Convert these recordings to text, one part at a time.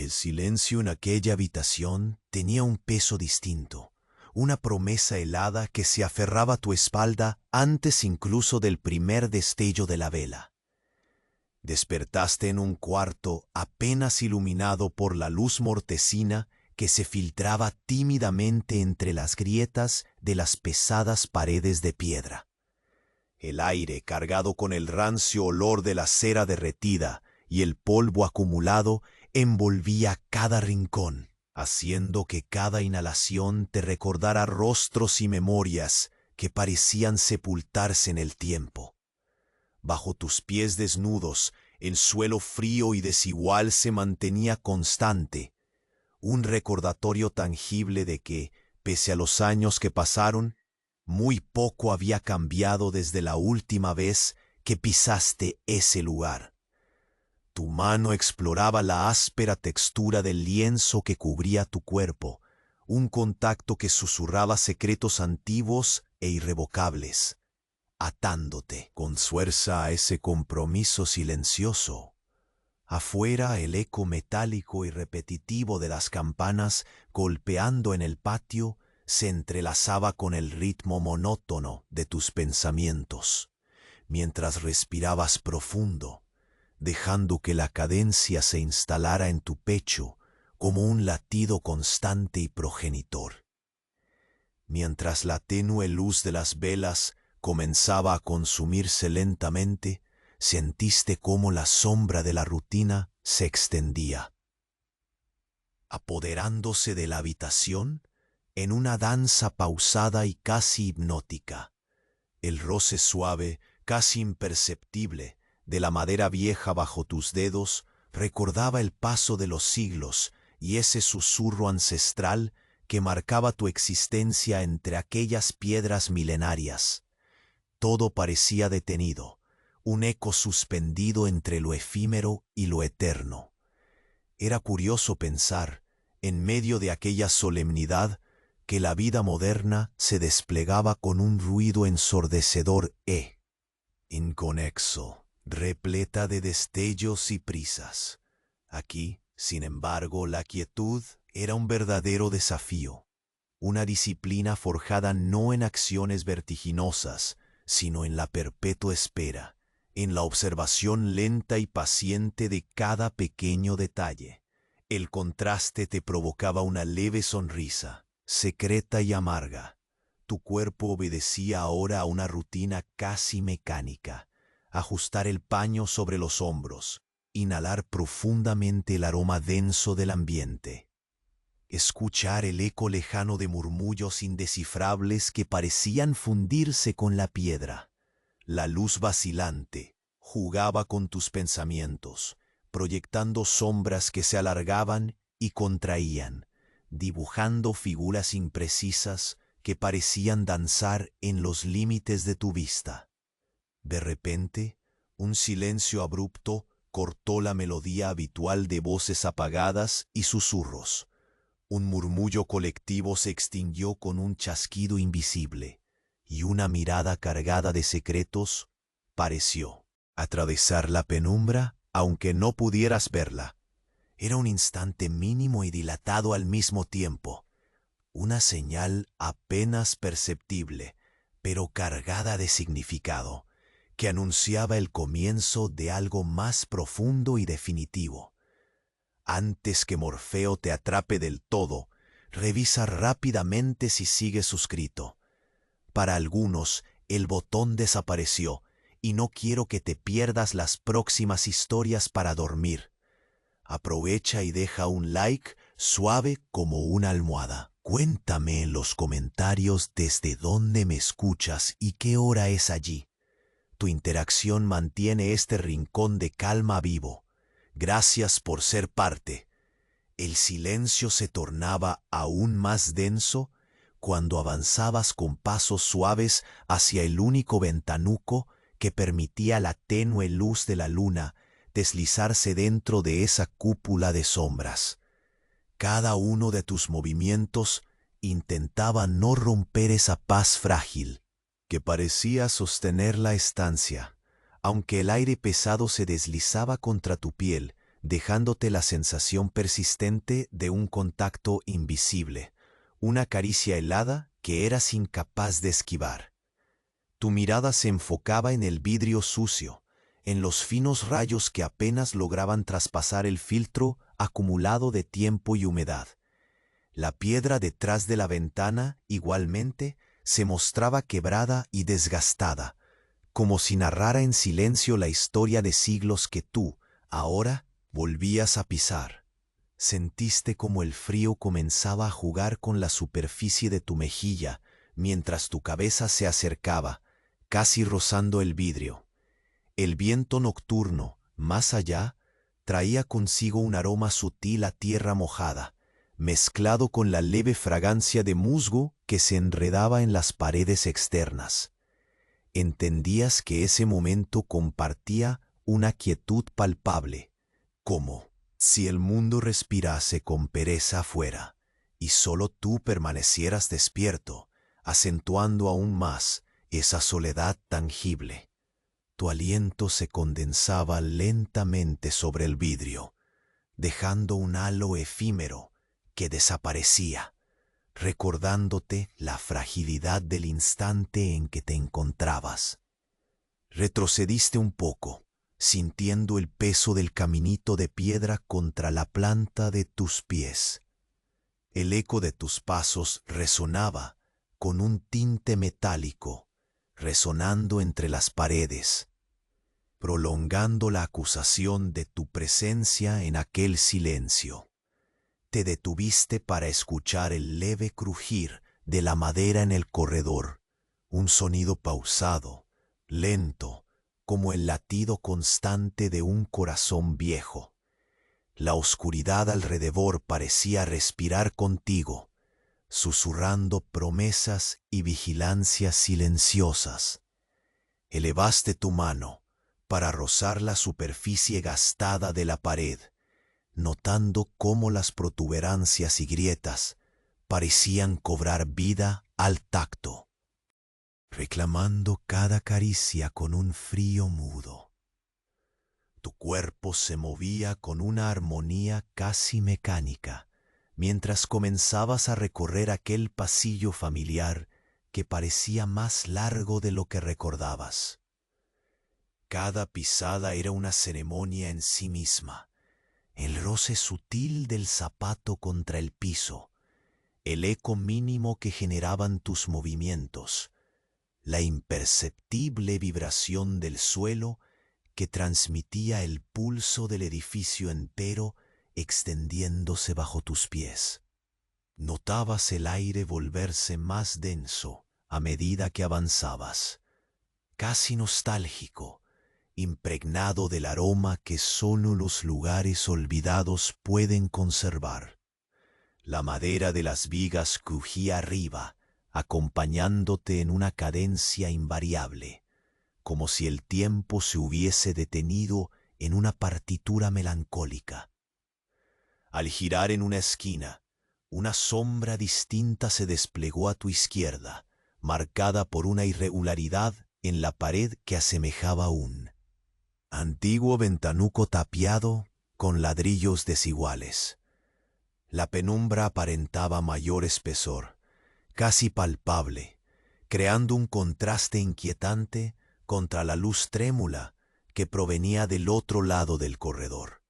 El silencio en aquella habitación tenía un peso distinto, una promesa helada que se aferraba a tu espalda antes incluso del primer destello de la vela. Despertaste en un cuarto apenas iluminado por la luz mortecina que se filtraba tímidamente entre las grietas de las pesadas paredes de piedra. El aire, cargado con el rancio olor de la cera derretida y el polvo acumulado, envolvía cada rincón, haciendo que cada inhalación te recordara rostros y memorias que parecían sepultarse en el tiempo. Bajo tus pies desnudos, el suelo frío y desigual se mantenía constante, un recordatorio tangible de que, pese a los años que pasaron, muy poco había cambiado desde la última vez que pisaste ese lugar. Tu mano exploraba la áspera textura del lienzo que cubría tu cuerpo, un contacto que susurraba secretos antiguos e irrevocables, atándote con fuerza a ese compromiso silencioso. Afuera, el eco metálico y repetitivo de las campanas golpeando en el patio se entrelazaba con el ritmo monótono de tus pensamientos, mientras respirabas profundo, dejando que la cadencia se instalara en tu pecho como un latido constante y progenitor. Mientras la tenue luz de las velas comenzaba a consumirse lentamente, sentiste cómo la sombra de la rutina se extendía, apoderándose de la habitación en una danza pausada y casi hipnótica. El roce suave, casi imperceptible, de la madera vieja bajo tus dedos recordaba el paso de los siglos y ese susurro ancestral que marcaba tu existencia entre aquellas piedras milenarias. Todo parecía detenido, un eco suspendido entre lo efímero y lo eterno. Era curioso pensar, en medio de aquella solemnidad, que la vida moderna se desplegaba con un ruido ensordecedor inconexo, repleta de destellos y prisas. Aquí, sin embargo, la quietud era un verdadero desafío, una disciplina forjada no en acciones vertiginosas, sino en la perpetua espera, en la observación lenta y paciente de cada pequeño detalle. El contraste te provocaba una leve sonrisa, secreta y amarga. Tu cuerpo obedecía ahora a una rutina casi mecánica: ajustar el paño sobre los hombros, inhalar profundamente el aroma denso del ambiente, escuchar el eco lejano de murmullos indescifrables que parecían fundirse con la piedra. La luz vacilante jugaba con tus pensamientos, proyectando sombras que se alargaban y contraían, dibujando figuras imprecisas que parecían danzar en los límites de tu vista. De repente, un silencio abrupto cortó la melodía habitual de voces apagadas y susurros. Un murmullo colectivo se extinguió con un chasquido invisible, y una mirada cargada de secretos pareció atravesar la penumbra, aunque no pudieras verla. Era un instante mínimo y dilatado al mismo tiempo, una señal apenas perceptible, pero cargada de significado, que anunciaba el comienzo de algo más profundo y definitivo. Antes que Morfeo te atrape del todo, revisa rápidamente si sigue suscrito. Para algunos, el botón desapareció y no quiero que te pierdas las próximas historias para dormir. Aprovecha y deja un like suave como una almohada. Cuéntame en los comentarios desde dónde me escuchas y qué hora es allí. Tu interacción mantiene este rincón de calma vivo. Gracias por ser parte. El silencio se tornaba aún más denso cuando avanzabas con pasos suaves hacia el único ventanuco que permitía la tenue luz de la luna deslizarse dentro de esa cúpula de sombras. Cada uno de tus movimientos intentaba no romper esa paz frágil que parecía sostener la estancia. Aunque el aire pesado se deslizaba contra tu piel, dejándote la sensación persistente de un contacto invisible, una caricia helada que eras incapaz de esquivar. Tu mirada se enfocaba en el vidrio sucio, en los finos rayos que apenas lograban traspasar el filtro acumulado de tiempo y humedad. La piedra detrás de la ventana, igualmente, se mostraba quebrada y desgastada, como si narrara en silencio la historia de siglos que tú, ahora, volvías a pisar. Sentiste como el frío comenzaba a jugar con la superficie de tu mejilla, mientras tu cabeza se acercaba, casi rozando el vidrio. El viento nocturno, más allá, traía consigo un aroma sutil a tierra mojada, mezclado con la leve fragancia de musgo que se enredaba en las paredes externas. Entendías que ese momento compartía una quietud palpable, como si el mundo respirase con pereza afuera, y solo tú permanecieras despierto, acentuando aún más esa soledad tangible. Tu aliento se condensaba lentamente sobre el vidrio, dejando un halo efímero que desaparecía, recordándote la fragilidad del instante en que te encontrabas. Retrocediste un poco, sintiendo el peso del caminito de piedra contra la planta de tus pies. El eco de tus pasos resonaba con un tinte metálico, resonando entre las paredes, prolongando la acusación de tu presencia en aquel silencio. Te detuviste para escuchar el leve crujir de la madera en el corredor, un sonido pausado, lento, como el latido constante de un corazón viejo. La oscuridad alrededor parecía respirar contigo, susurrando promesas y vigilancias silenciosas. Elevaste tu mano para rozar la superficie gastada de la pared, notando cómo las protuberancias y grietas parecían cobrar vida al tacto, reclamando cada caricia con un frío mudo. Tu cuerpo se movía con una armonía casi mecánica, mientras comenzabas a recorrer aquel pasillo familiar que parecía más largo de lo que recordabas. Cada pisada era una ceremonia en sí misma. El roce sutil del zapato contra el piso, el eco mínimo que generaban tus movimientos, la imperceptible vibración del suelo que transmitía el pulso del edificio entero extendiéndose bajo tus pies. Notabas el aire volverse más denso a medida que avanzabas, casi nostálgico, impregnado del aroma que solo los lugares olvidados pueden conservar. La madera de las vigas crujía arriba, acompañándote en una cadencia invariable, como si el tiempo se hubiese detenido en una partitura melancólica. Al girar en una esquina, una sombra distinta se desplegó a tu izquierda, marcada por una irregularidad en la pared que asemejaba un antiguo ventanuco tapiado con ladrillos desiguales. La penumbra aparentaba mayor espesor, casi palpable, creando un contraste inquietante contra la luz trémula que provenía del otro lado del corredor.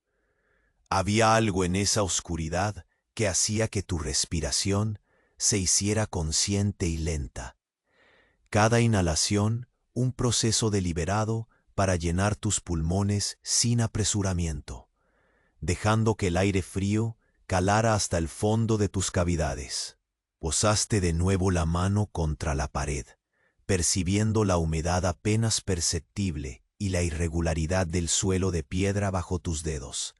Había algo en esa oscuridad que hacía que tu respiración se hiciera consciente y lenta. Cada inhalación, un proceso deliberado para llenar tus pulmones sin apresuramiento, dejando que el aire frío calara hasta el fondo de tus cavidades. Posaste de nuevo la mano contra la pared, percibiendo la humedad apenas perceptible y la irregularidad del suelo de piedra bajo tus dedos.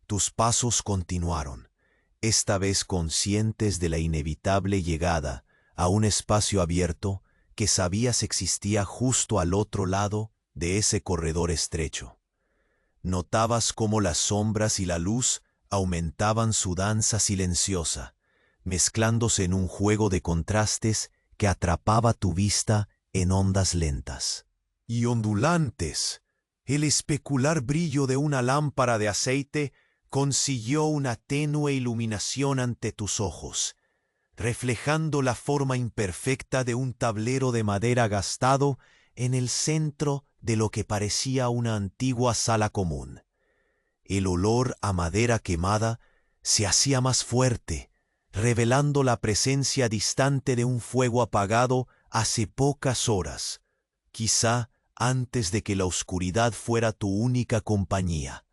Tus pasos continuaron, esta vez conscientes de la inevitable llegada a un espacio abierto que sabías existía justo al otro lado de ese corredor estrecho. Notabas cómo las sombras y la luz aumentaban su danza silenciosa, mezclándose en un juego de contrastes que atrapaba tu vista en ondas lentas y ondulantes, El especular brillo de una lámpara de aceite consiguió una tenue iluminación ante tus ojos, reflejando la forma imperfecta de un tablero de madera gastado en el centro de lo que parecía una antigua sala común. El olor a madera quemada se hacía más fuerte, revelando la presencia distante de un fuego apagado hace pocas horas, quizá antes de que la oscuridad fuera tu única compañía.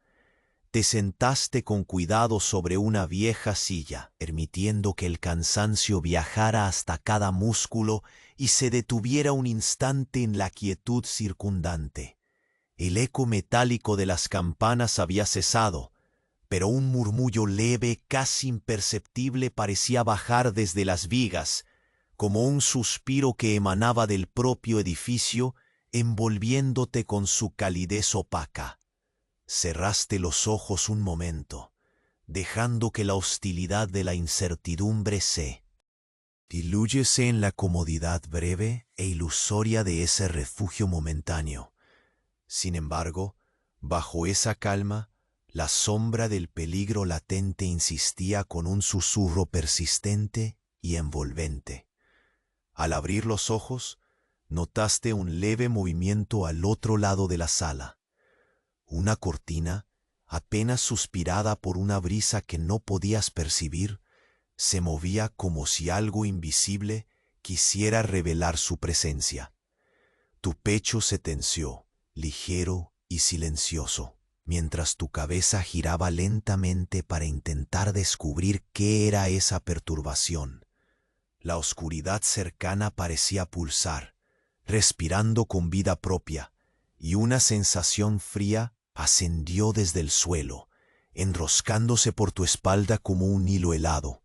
Te sentaste con cuidado sobre una vieja silla, permitiendo que el cansancio viajara hasta cada músculo y se detuviera un instante en la quietud circundante. El eco metálico de las campanas había cesado, pero un murmullo leve, casi imperceptible, parecía bajar desde las vigas, como un suspiro que emanaba del propio edificio, envolviéndote con su calidez opaca. Cerraste los ojos un momento, dejando que la hostilidad de la incertidumbre se dilúyese en la comodidad breve e ilusoria de ese refugio momentáneo. Sin embargo, bajo esa calma, la sombra del peligro latente insistía con un susurro persistente y envolvente. Al abrir los ojos, notaste un leve movimiento al otro lado de la sala. Una cortina, apenas suspirada por una brisa que no podías percibir, se movía como si algo invisible quisiera revelar su presencia. Tu pecho se tensió, ligero y silencioso, mientras tu cabeza giraba lentamente para intentar descubrir qué era esa perturbación. La oscuridad cercana parecía pulsar, respirando con vida propia, y una sensación fría ascendió desde el suelo, enroscándose por tu espalda como un hilo helado.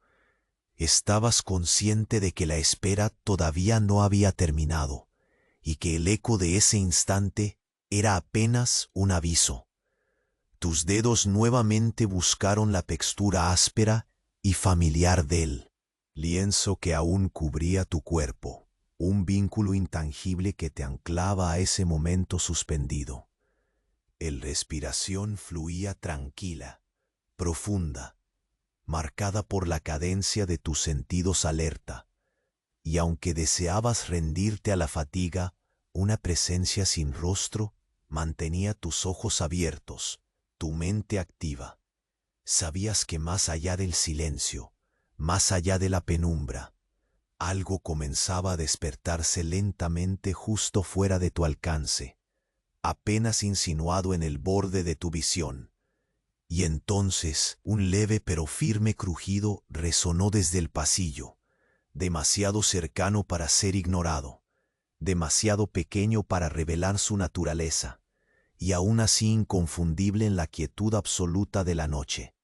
Estabas consciente de que la espera todavía no había terminado, y que el eco de ese instante era apenas un aviso. Tus dedos nuevamente buscaron la textura áspera y familiar del lienzo que aún cubría tu cuerpo, un vínculo intangible que te anclaba a ese momento suspendido. El respiración fluía tranquila, profunda, marcada por la cadencia de tus sentidos alerta, y aunque deseabas rendirte a la fatiga, una presencia sin rostro mantenía tus ojos abiertos, tu mente activa. Sabías que más allá del silencio, más allá de la penumbra, algo comenzaba a despertarse lentamente justo fuera de tu alcance, apenas insinuado en el borde de tu visión. Y entonces un leve pero firme crujido resonó desde el pasillo, demasiado cercano para ser ignorado, demasiado pequeño para revelar su naturaleza, y aún así inconfundible en la quietud absoluta de la noche.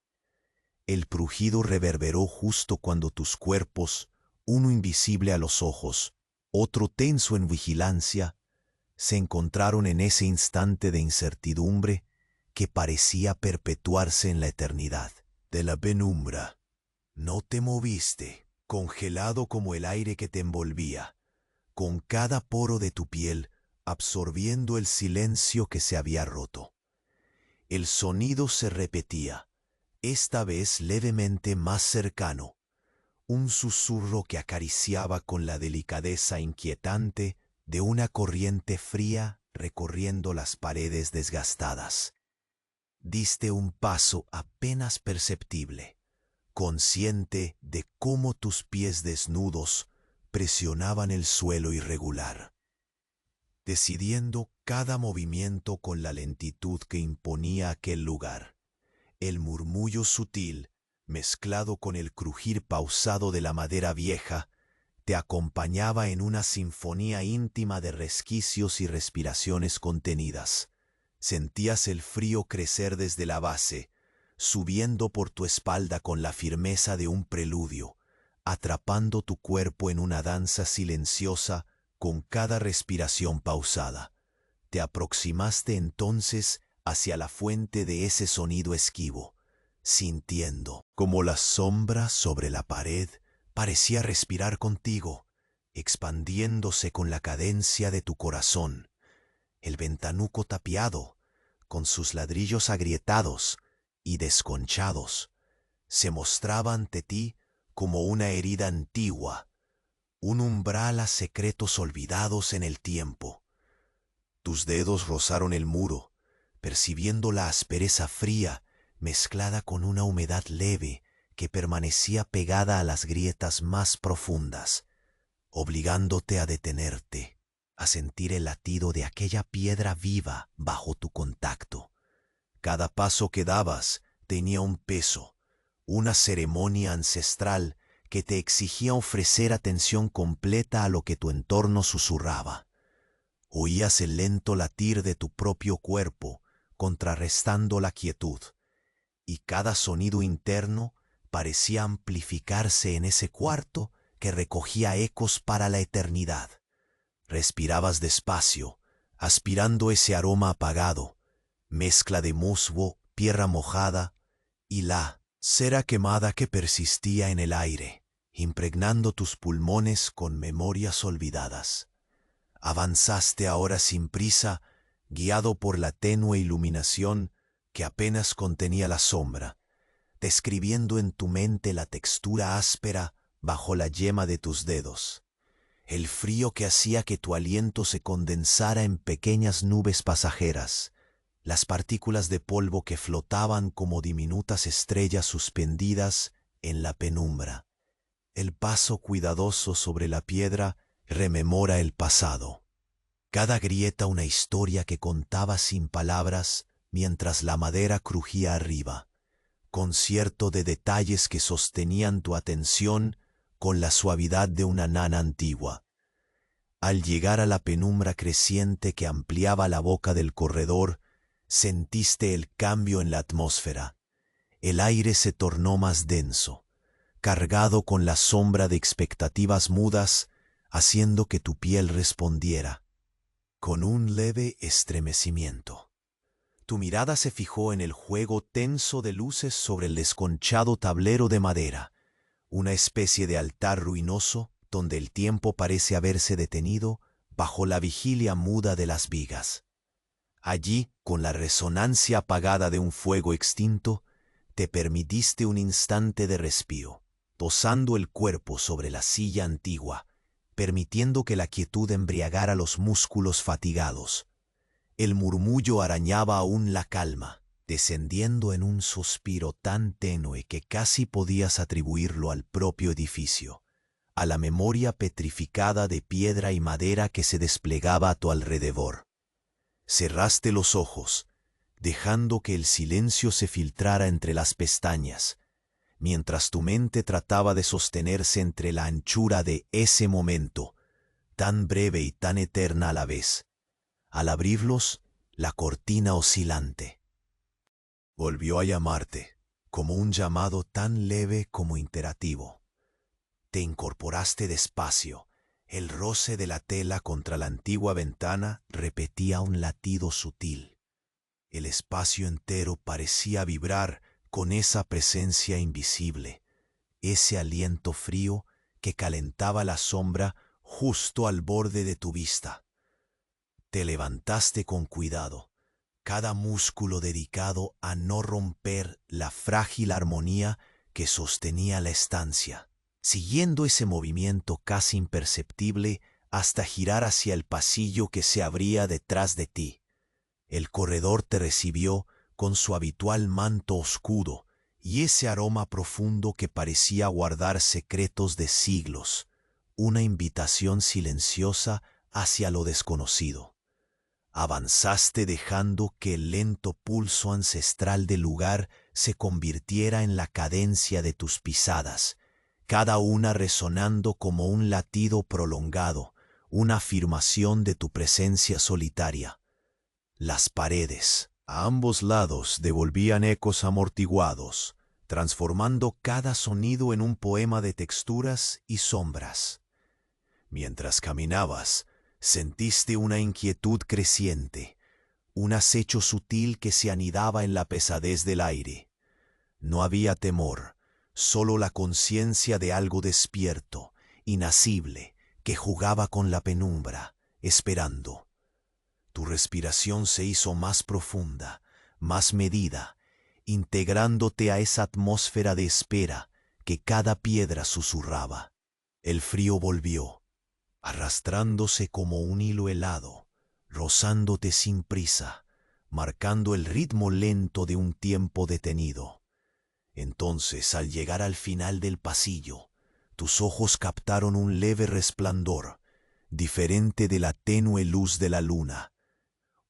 El crujido reverberó justo cuando tus cuerpos, uno invisible a los ojos, otro tenso en vigilancia, se encontraron en ese instante de incertidumbre que parecía perpetuarse en la eternidad. De la penumbra, no te moviste, congelado como el aire que te envolvía, con cada poro de tu piel absorbiendo el silencio que se había roto. El sonido se repetía, esta vez levemente más cercano, un susurro que acariciaba con la delicadeza inquietante de una corriente fría recorriendo las paredes desgastadas. Diste un paso apenas perceptible, consciente de cómo tus pies desnudos presionaban el suelo irregular, decidiendo cada movimiento con la lentitud que imponía aquel lugar. El murmullo sutil, mezclado con el crujir pausado de la madera vieja, te acompañaba en una sinfonía íntima de resquicios y respiraciones contenidas. Sentías el frío crecer desde la base, subiendo por tu espalda con la firmeza de un preludio, atrapando tu cuerpo en una danza silenciosa con cada respiración pausada. Te aproximaste entonces hacia la fuente de ese sonido esquivo, sintiendo como la sombra sobre la pared parecía respirar contigo, expandiéndose con la cadencia de tu corazón. El ventanuco tapiado, con sus ladrillos agrietados y desconchados, se mostraba ante ti como una herida antigua, un umbral a secretos olvidados en el tiempo. Tus dedos rozaron el muro, percibiendo la aspereza fría mezclada con una humedad leve que permanecía pegada a las grietas más profundas, obligándote a detenerte, a sentir el latido de aquella piedra viva bajo tu contacto. Cada paso que dabas tenía un peso, una ceremonia ancestral que te exigía ofrecer atención completa a lo que tu entorno susurraba. Oías el lento latir de tu propio cuerpo, contrarrestando la quietud, y cada sonido interno parecía amplificarse en ese cuarto que recogía ecos para la eternidad. Respirabas despacio, aspirando ese aroma apagado, mezcla de musgo, tierra mojada y la cera quemada que persistía en el aire, impregnando tus pulmones con memorias olvidadas. Avanzaste ahora sin prisa, guiado por la tenue iluminación que apenas contenía la sombra, describiendo en tu mente la textura áspera bajo la yema de tus dedos, el frío que hacía que tu aliento se condensara en pequeñas nubes pasajeras, las partículas de polvo que flotaban como diminutas estrellas suspendidas en la penumbra. El paso cuidadoso sobre la piedra rememora el pasado. Cada grieta una historia que contaba sin palabras mientras la madera crujía arriba, concierto de detalles que sostenían tu atención con la suavidad de una nana antigua. Al llegar a la penumbra creciente que ampliaba la boca del corredor, sentiste el cambio en la atmósfera. El aire se tornó más denso, cargado con la sombra de expectativas mudas, haciendo que tu piel respondiera con un leve estremecimiento. Tu mirada se fijó en el juego tenso de luces sobre el desconchado tablero de madera, una especie de altar ruinoso donde el tiempo parece haberse detenido bajo la vigilia muda de las vigas. Allí, con la resonancia apagada de un fuego extinto, te permitiste un instante de respiro, posando el cuerpo sobre la silla antigua, permitiendo que la quietud embriagara los músculos fatigados. El murmullo arañaba aún la calma, descendiendo en un suspiro tan tenue que casi podías atribuirlo al propio edificio, a la memoria petrificada de piedra y madera que se desplegaba a tu alrededor. Cerraste los ojos, dejando que el silencio se filtrara entre las pestañas, mientras tu mente trataba de sostenerse entre la anchura de ese momento, tan breve y tan eterna a la vez. Al abrirlos, la cortina oscilante volvió a llamarte, como un llamado tan leve como imperativo. Te incorporaste despacio. El roce de la tela contra la antigua ventana repetía un latido sutil. El espacio entero parecía vibrar con esa presencia invisible, ese aliento frío que calentaba la sombra justo al borde de tu vista. Te levantaste con cuidado, cada músculo dedicado a no romper la frágil armonía que sostenía la estancia, siguiendo ese movimiento casi imperceptible hasta girar hacia el pasillo que se abría detrás de ti. El corredor te recibió con su habitual manto oscuro y ese aroma profundo que parecía guardar secretos de siglos, una invitación silenciosa hacia lo desconocido. Avanzaste dejando que el lento pulso ancestral del lugar se convirtiera en la cadencia de tus pisadas, cada una resonando como un latido prolongado, una afirmación de tu presencia solitaria. Las paredes, a ambos lados, devolvían ecos amortiguados, transformando cada sonido en un poema de texturas y sombras. Mientras caminabas, sentiste una inquietud creciente, un acecho sutil que se anidaba en la pesadez del aire. No había temor, solo la conciencia de algo despierto, inacible, que jugaba con la penumbra, esperando. Tu respiración se hizo más profunda, más medida, integrándote a esa atmósfera de espera que cada piedra susurraba. El frío volvió, arrastrándose como un hilo helado, rozándote sin prisa, marcando el ritmo lento de un tiempo detenido. Entonces, al llegar al final del pasillo, tus ojos captaron un leve resplandor, diferente de la tenue luz de la luna,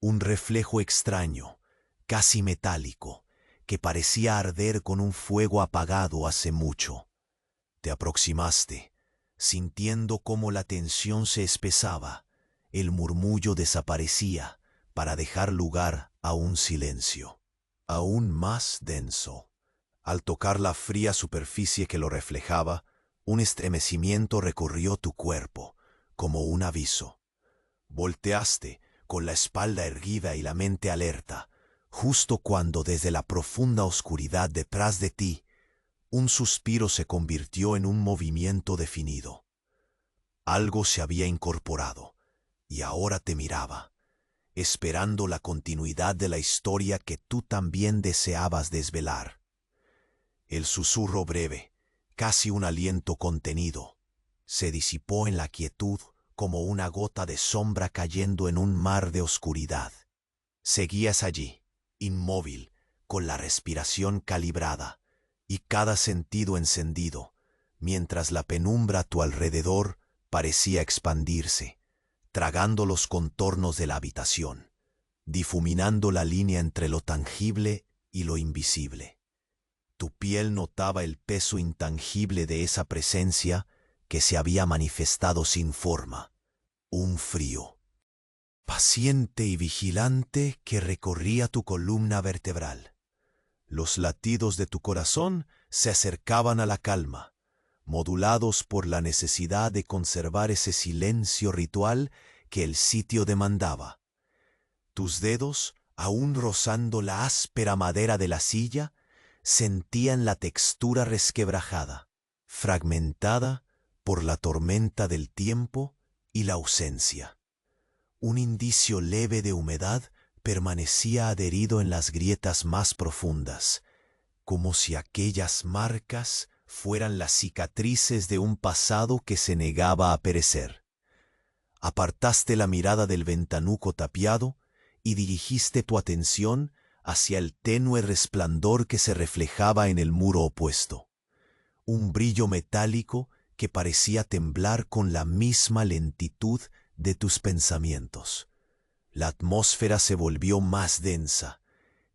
un reflejo extraño, casi metálico, que parecía arder con un fuego apagado hace mucho. Te aproximaste, sintiendo cómo la tensión se espesaba, el murmullo desaparecía para dejar lugar a un silencio, aún más denso. Al tocar la fría superficie que lo reflejaba, un estremecimiento recorrió tu cuerpo, como un aviso. Volteaste, con la espalda erguida y la mente alerta, justo cuando desde la profunda oscuridad detrás de ti, un suspiro se convirtió en un movimiento definido. Algo se había incorporado, y ahora te miraba, esperando la continuidad de la historia que tú también deseabas desvelar. El susurro breve, casi un aliento contenido, se disipó en la quietud como una gota de sombra cayendo en un mar de oscuridad. Seguías allí, inmóvil, con la respiración calibrada y cada sentido encendido, mientras la penumbra a tu alrededor parecía expandirse, tragando los contornos de la habitación, difuminando la línea entre lo tangible y lo invisible. Tu piel notaba el peso intangible de esa presencia que se había manifestado sin forma, un frío, paciente y vigilante que recorría tu columna vertebral. Los latidos de tu corazón se acercaban a la calma, modulados por la necesidad de conservar ese silencio ritual que el sitio demandaba. Tus dedos, aún rozando la áspera madera de la silla, sentían la textura resquebrajada, fragmentada por la tormenta del tiempo y la ausencia. Un indicio leve de humedad permanecía adherido en las grietas más profundas, como si aquellas marcas fueran las cicatrices de un pasado que se negaba a perecer. Apartaste la mirada del ventanuco tapiado y dirigiste tu atención hacia el tenue resplandor que se reflejaba en el muro opuesto, un brillo metálico que parecía temblar con la misma lentitud de tus pensamientos. La atmósfera se volvió más densa,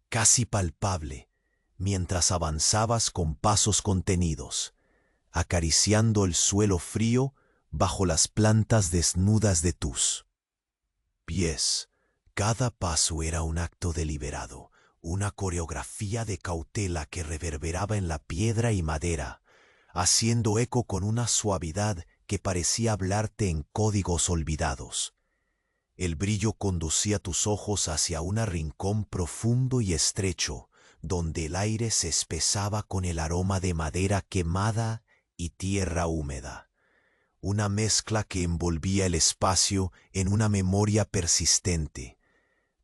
casi palpable, mientras avanzabas con pasos contenidos, acariciando el suelo frío bajo las plantas desnudas de tus pies. Cada paso era un acto deliberado, una coreografía de cautela que reverberaba en la piedra y madera, haciendo eco con una suavidad que parecía hablarte en códigos olvidados. El brillo conducía tus ojos hacia un rincón profundo y estrecho, donde el aire se espesaba con el aroma de madera quemada y tierra húmeda, una mezcla que envolvía el espacio en una memoria persistente.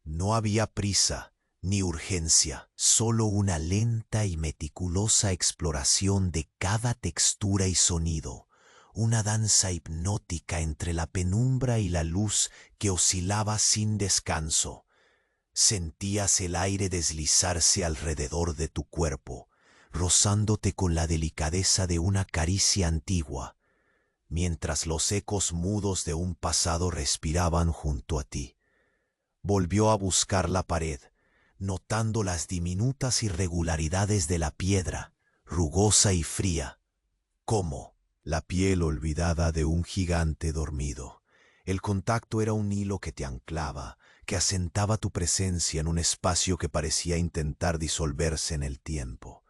No había prisa ni urgencia, solo una lenta y meticulosa exploración de cada textura y sonido, una danza hipnótica entre la penumbra y la luz que oscilaba sin descanso. Sentías el aire deslizarse alrededor de tu cuerpo, rozándote con la delicadeza de una caricia antigua, mientras los ecos mudos de un pasado respiraban junto a ti. Volvió a buscar la pared, notando las diminutas irregularidades de la piedra, rugosa y fría, como la piel olvidada de un gigante dormido. El contacto era un hilo que te anclaba, que asentaba tu presencia en un espacio que parecía intentar disolverse en el tiempo.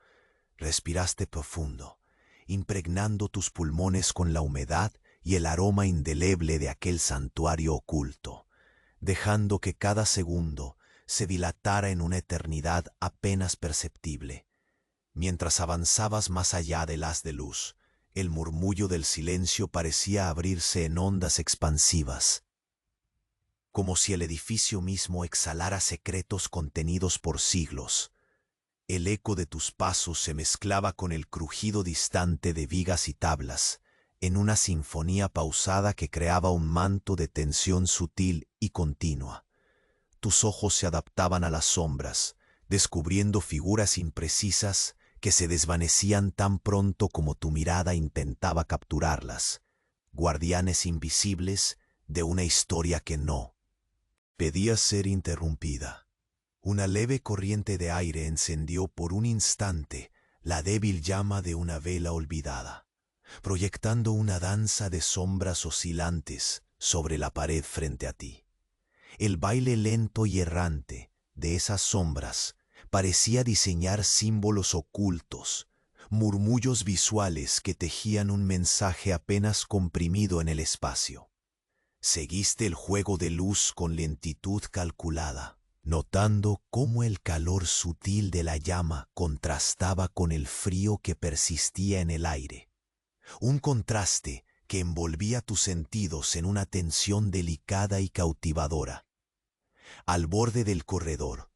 Respiraste profundo, impregnando tus pulmones con la humedad y el aroma indeleble de aquel santuario oculto, dejando que cada segundo se dilatara en una eternidad apenas perceptible. Mientras avanzabas más allá del haz de luz, el murmullo del silencio parecía abrirse en ondas expansivas, como si el edificio mismo exhalara secretos contenidos por siglos. El eco de tus pasos se mezclaba con el crujido distante de vigas y tablas, en una sinfonía pausada que creaba un manto de tensión sutil y continua. Tus ojos se adaptaban a las sombras, descubriendo figuras imprecisas que se desvanecían tan pronto como tu mirada intentaba capturarlas, guardianes invisibles de una historia que no pedía ser interrumpida. Una leve corriente de aire encendió por un instante la débil llama de una vela olvidada, proyectando una danza de sombras oscilantes sobre la pared frente a ti. El baile lento y errante de esas sombras parecía diseñar símbolos ocultos, murmullos visuales que tejían un mensaje apenas comprimido en el espacio. Seguiste el juego de luz con lentitud calculada, notando cómo el calor sutil de la llama contrastaba con el frío que persistía en el aire. Un contraste que envolvía tus sentidos en una tensión delicada y cautivadora. Al borde del corredor,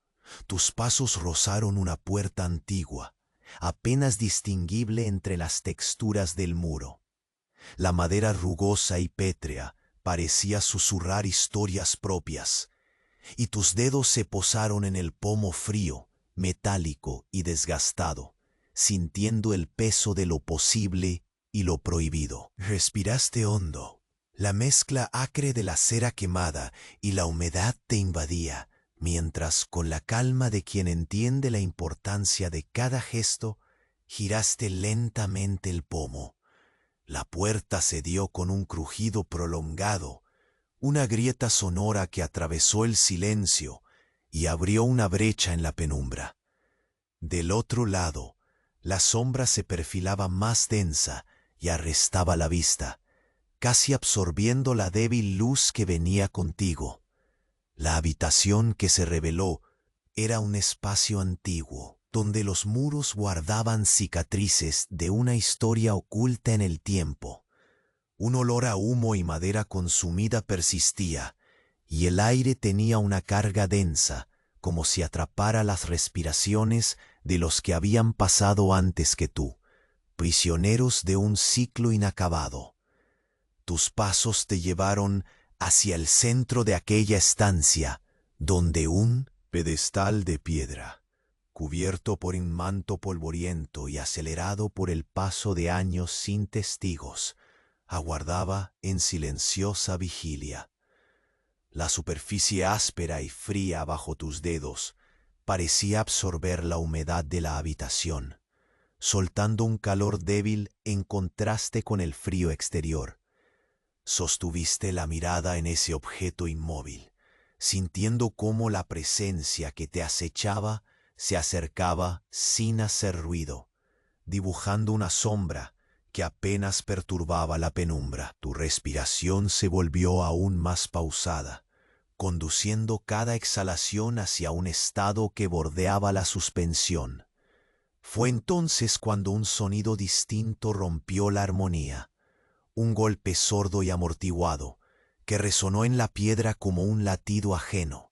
tus pasos rozaron una puerta antigua, apenas distinguible entre las texturas del muro. La madera rugosa y pétrea parecía susurrar historias propias, y tus dedos se posaron en el pomo frío, metálico y desgastado, sintiendo el peso de lo posible y lo prohibido. Respiraste hondo. La mezcla acre de la cera quemada y la humedad te invadía, mientras con la calma de quien entiende la importancia de cada gesto, giraste lentamente el pomo. La puerta cedió con un crujido prolongado, una grieta sonora que atravesó el silencio y abrió una brecha en la penumbra. Del otro lado, la sombra se perfilaba más densa y arrestaba la vista, casi absorbiendo la débil luz que venía contigo. La habitación que se reveló era un espacio antiguo, donde los muros guardaban cicatrices de una historia oculta en el tiempo. Un olor a humo y madera consumida persistía, y el aire tenía una carga densa, como si atrapara las respiraciones de los que habían pasado antes que tú, prisioneros de un ciclo inacabado. Tus pasos te llevaron hacia el centro de aquella estancia, donde un pedestal de piedra, cubierto por un manto polvoriento y acelerado por el paso de años sin testigos, aguardaba en silenciosa vigilia. La superficie áspera y fría bajo tus dedos parecía absorber la humedad de la habitación, soltando un calor débil en contraste con el frío exterior. Sostuviste la mirada en ese objeto inmóvil, sintiendo cómo la presencia que te acechaba se acercaba sin hacer ruido, dibujando una sombra que apenas perturbaba la penumbra. Tu respiración se volvió aún más pausada, conduciendo cada exhalación hacia un estado que bordeaba la suspensión. Fue entonces cuando un sonido distinto rompió la armonía, un golpe sordo y amortiguado que resonó en la piedra como un latido ajeno.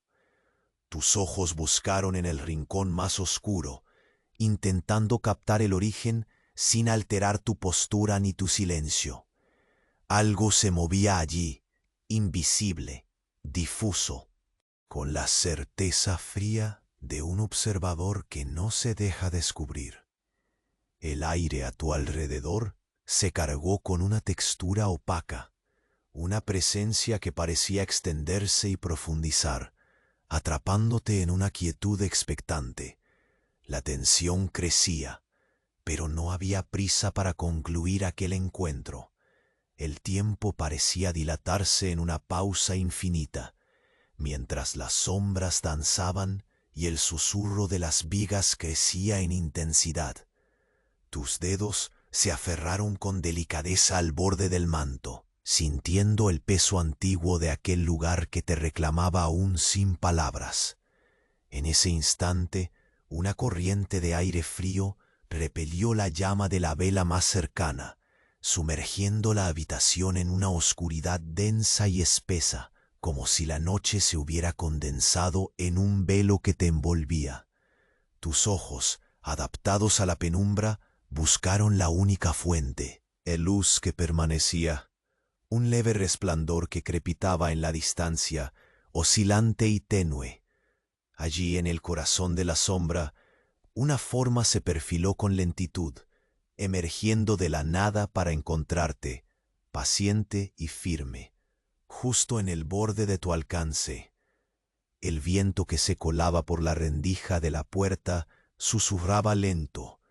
Tus ojos buscaron en el rincón más oscuro, intentando captar el origen sin alterar tu postura ni tu silencio. Algo se movía allí, invisible, difuso, con la certeza fría de un observador que no se deja descubrir. El aire a tu alrededor se cargó con una textura opaca, una presencia que parecía extenderse y profundizar, atrapándote en una quietud expectante. La tensión crecía, pero no había prisa para concluir aquel encuentro. El tiempo parecía dilatarse en una pausa infinita, mientras las sombras danzaban y el susurro de las vigas crecía en intensidad. Tus dedos se aferraron con delicadeza al borde del manto, sintiendo el peso antiguo de aquel lugar que te reclamaba aún sin palabras. En ese instante, una corriente de aire frío repelió la llama de la vela más cercana, sumergiendo la habitación en una oscuridad densa y espesa, como si la noche se hubiera condensado en un velo que te envolvía. Tus ojos, adaptados a la penumbra, buscaron la única fuente, el luz que permanecía, un leve resplandor que crepitaba en la distancia, oscilante y tenue. Allí en el corazón de la sombra, una forma se perfiló con lentitud, emergiendo de la nada para encontrarte, paciente y firme, justo en el borde de tu alcance. El viento que se colaba por la rendija de la puerta susurraba lento,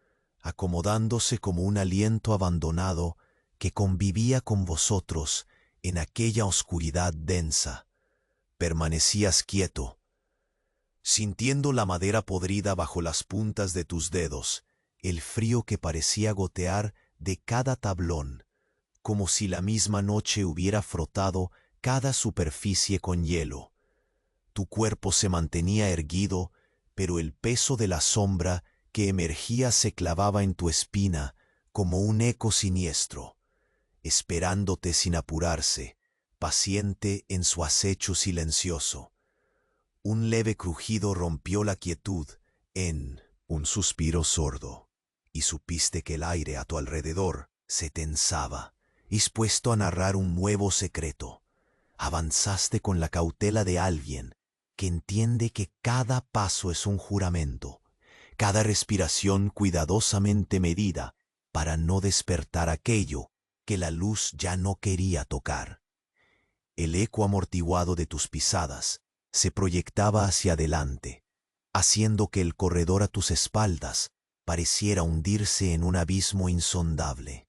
acomodándose como un aliento abandonado que convivía con vosotros en aquella oscuridad densa. Permanecías quieto, sintiendo la madera podrida bajo las puntas de tus dedos, el frío que parecía gotear de cada tablón, como si la misma noche hubiera frotado cada superficie con hielo. Tu cuerpo se mantenía erguido, pero el peso de la sombra que emergía se clavaba en tu espina como un eco siniestro, esperándote sin apurarse, paciente en su acecho silencioso. Un leve crujido rompió la quietud en un suspiro sordo, y supiste que el aire a tu alrededor se tensaba, dispuesto a narrar un nuevo secreto. Avanzaste con la cautela de alguien que entiende que cada paso es un juramento, cada respiración cuidadosamente medida para no despertar aquello que la luz ya no quería tocar. El eco amortiguado de tus pisadas se proyectaba hacia adelante, haciendo que el corredor a tus espaldas pareciera hundirse en un abismo insondable,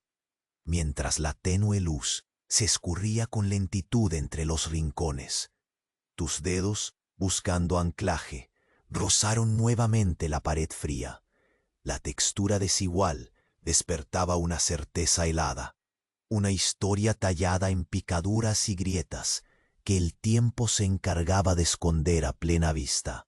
mientras la tenue luz se escurría con lentitud entre los rincones. Tus dedos, buscando anclaje, rozaron nuevamente la pared fría. La textura desigual despertaba una certeza helada, una historia tallada en picaduras y grietas que el tiempo se encargaba de esconder a plena vista.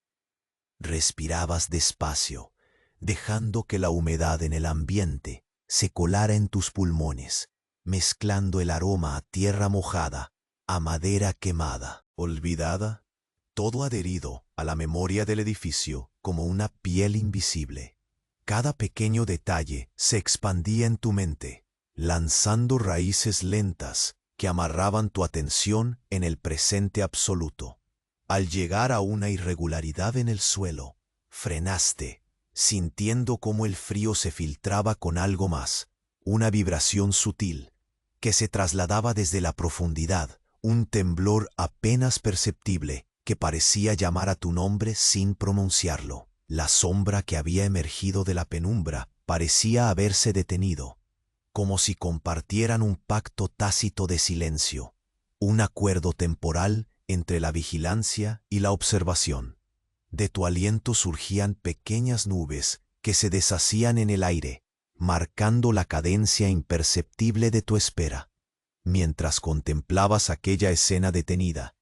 Respirabas despacio, dejando que la humedad en el ambiente se colara en tus pulmones, mezclando el aroma a tierra mojada, a madera quemada, olvidada, todo adherido a la memoria del edificio como una piel invisible. Cada pequeño detalle se expandía en tu mente, lanzando raíces lentas que amarraban tu atención en el presente absoluto. Al llegar a una irregularidad en el suelo, frenaste, sintiendo cómo el frío se filtraba con algo más, una vibración sutil, que se trasladaba desde la profundidad, un temblor apenas perceptible que parecía llamar a tu nombre sin pronunciarlo. La sombra que había emergido de la penumbra parecía haberse detenido, como si compartieran un pacto tácito de silencio, un acuerdo temporal entre la vigilancia y la observación. De tu aliento surgían pequeñas nubes que se deshacían en el aire, marcando la cadencia imperceptible de tu espera. Mientras contemplabas aquella escena detenida,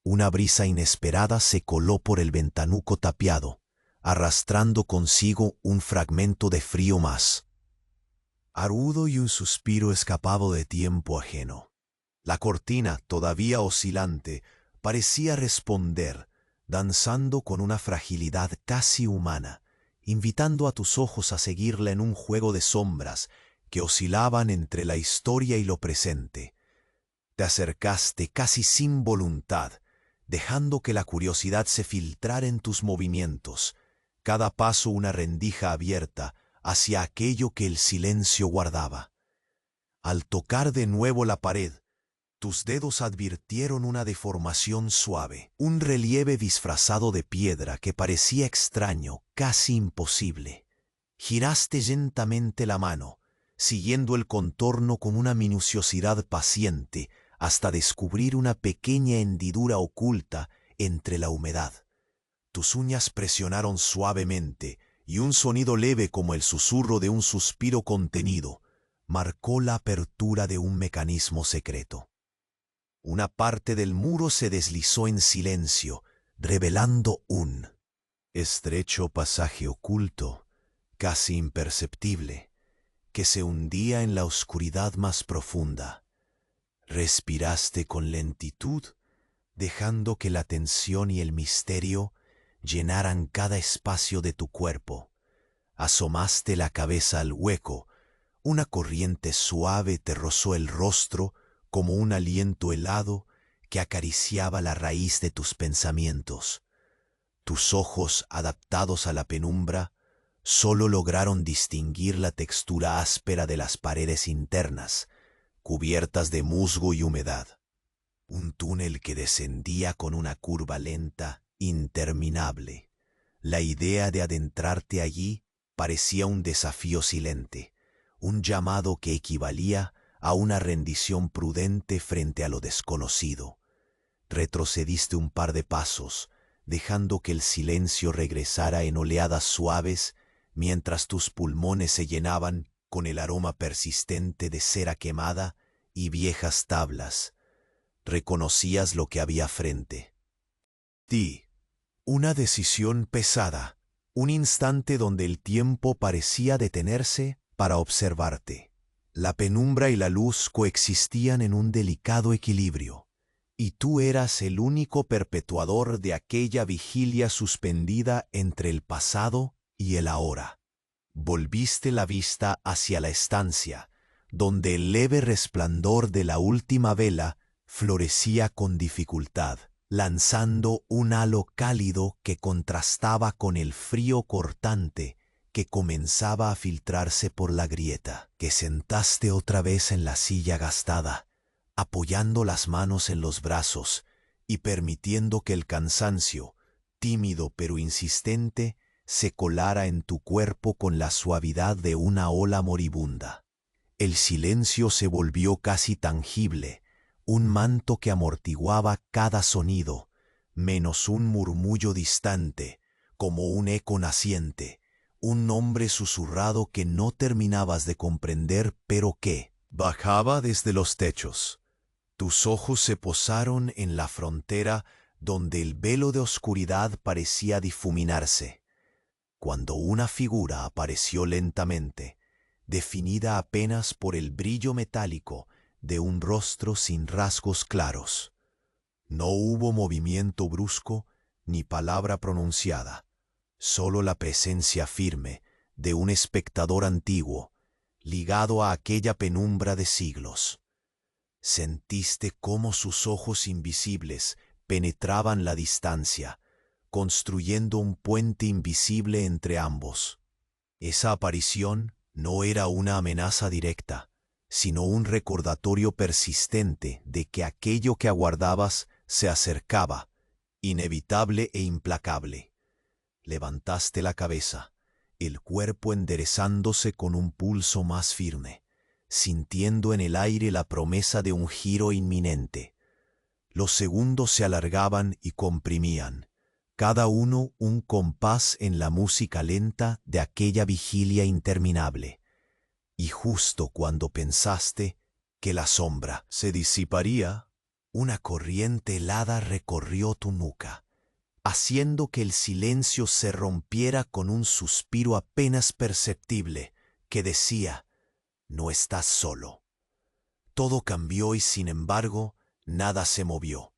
una brisa inesperada se coló por el ventanuco tapiado, arrastrando consigo un fragmento de frío más. Arudo y un suspiro escapado de tiempo ajeno. La cortina, todavía oscilante, parecía responder, danzando con una fragilidad casi humana, invitando a tus ojos a seguirla en un juego de sombras que oscilaban entre la historia y lo presente. Te acercaste casi sin voluntad, dejando que la curiosidad se filtrara en tus movimientos, cada paso una rendija abierta hacia aquello que el silencio guardaba. Al tocar de nuevo la pared, tus dedos advirtieron una deformación suave, un relieve disfrazado de piedra que parecía extraño, casi imposible. Giraste lentamente la mano, siguiendo el contorno con una minuciosidad paciente, hasta descubrir una pequeña hendidura oculta entre la humedad. Tus uñas presionaron suavemente, y un sonido leve como el susurro de un suspiro contenido marcó la apertura de un mecanismo secreto. Una parte del muro se deslizó en silencio, revelando un estrecho pasaje oculto, casi imperceptible, que se hundía en la oscuridad más profunda. Respiraste con lentitud, dejando que la tensión y el misterio llenaran cada espacio de tu cuerpo. Asomaste la cabeza al hueco, una corriente suave te rozó el rostro como un aliento helado que acariciaba la raíz de tus pensamientos. Tus ojos, adaptados a la penumbra, solo lograron distinguir la textura áspera de las paredes internas, cubiertas de musgo y humedad. Un túnel que descendía con una curva lenta, interminable. La idea de adentrarte allí parecía un desafío silente, un llamado que equivalía a una rendición prudente frente a lo desconocido. Retrocediste un par de pasos, dejando que el silencio regresara en oleadas suaves mientras tus pulmones se llenaban con el aroma persistente de cera quemada y viejas tablas. Reconocías lo que había frente ti. Una decisión pesada, un instante donde el tiempo parecía detenerse para observarte. La penumbra y la luz coexistían en un delicado equilibrio, y tú eras el único perpetuador de aquella vigilia suspendida entre el pasado y el ahora. Volviste la vista hacia la estancia, donde el leve resplandor de la última vela florecía con dificultad, lanzando un halo cálido que contrastaba con el frío cortante que comenzaba a filtrarse por la grieta. Que sentaste otra vez en la silla gastada, apoyando las manos en los brazos y permitiendo que el cansancio, tímido pero insistente, se colara en tu cuerpo con la suavidad de una ola moribunda. El silencio se volvió casi tangible, un manto que amortiguaba cada sonido, menos un murmullo distante, como un eco naciente, un nombre susurrado que no terminabas de comprender, pero que bajaba desde los techos. Tus ojos se posaron en la frontera donde el velo de oscuridad parecía difuminarse, cuando una figura apareció lentamente, definida apenas por el brillo metálico de un rostro sin rasgos claros. No hubo movimiento brusco ni palabra pronunciada, solo la presencia firme de un espectador antiguo, ligado a aquella penumbra de siglos. Sentiste cómo sus ojos invisibles penetraban la distancia, construyendo un puente invisible entre ambos. Esa aparición no era una amenaza directa, sino un recordatorio persistente de que aquello que aguardabas se acercaba, inevitable e implacable. Levantaste la cabeza, el cuerpo enderezándose con un pulso más firme, sintiendo en el aire la promesa de un giro inminente. Los segundos se alargaban y comprimían, cada uno un compás en la música lenta de aquella vigilia interminable. Y justo cuando pensaste que la sombra se disiparía, una corriente helada recorrió tu nuca, haciendo que el silencio se rompiera con un suspiro apenas perceptible que decía: no estás solo. Todo cambió y sin embargo nada se movió.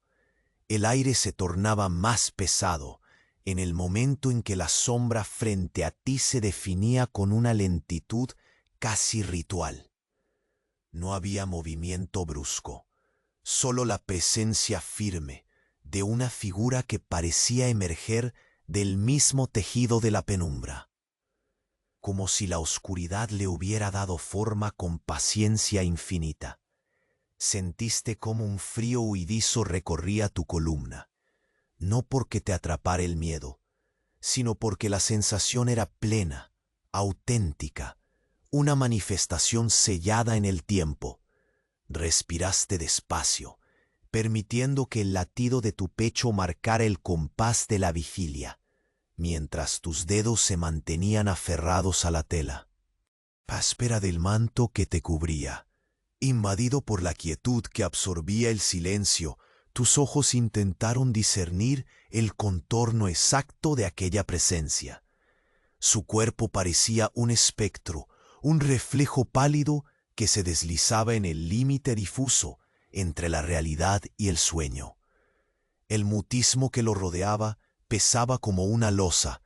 El aire se tornaba más pesado en el momento en que la sombra frente a ti se definía con una lentitud casi ritual. No había movimiento brusco, solo la presencia firme de una figura que parecía emerger del mismo tejido de la penumbra, como si la oscuridad le hubiera dado forma con paciencia infinita. Sentiste como un frío huidizo recorría tu columna, no porque te atrapara el miedo, sino porque la sensación era plena, auténtica, una manifestación sellada en el tiempo. Respiraste despacio, permitiendo que el latido de tu pecho marcara el compás de la vigilia, mientras tus dedos se mantenían aferrados a la tela. Áspera del manto que te cubría. Invadido por la quietud que absorbía el silencio, tus ojos intentaron discernir el contorno exacto de aquella presencia. Su cuerpo parecía un espectro, un reflejo pálido que se deslizaba en el límite difuso entre la realidad y el sueño. El mutismo que lo rodeaba pesaba como una losa,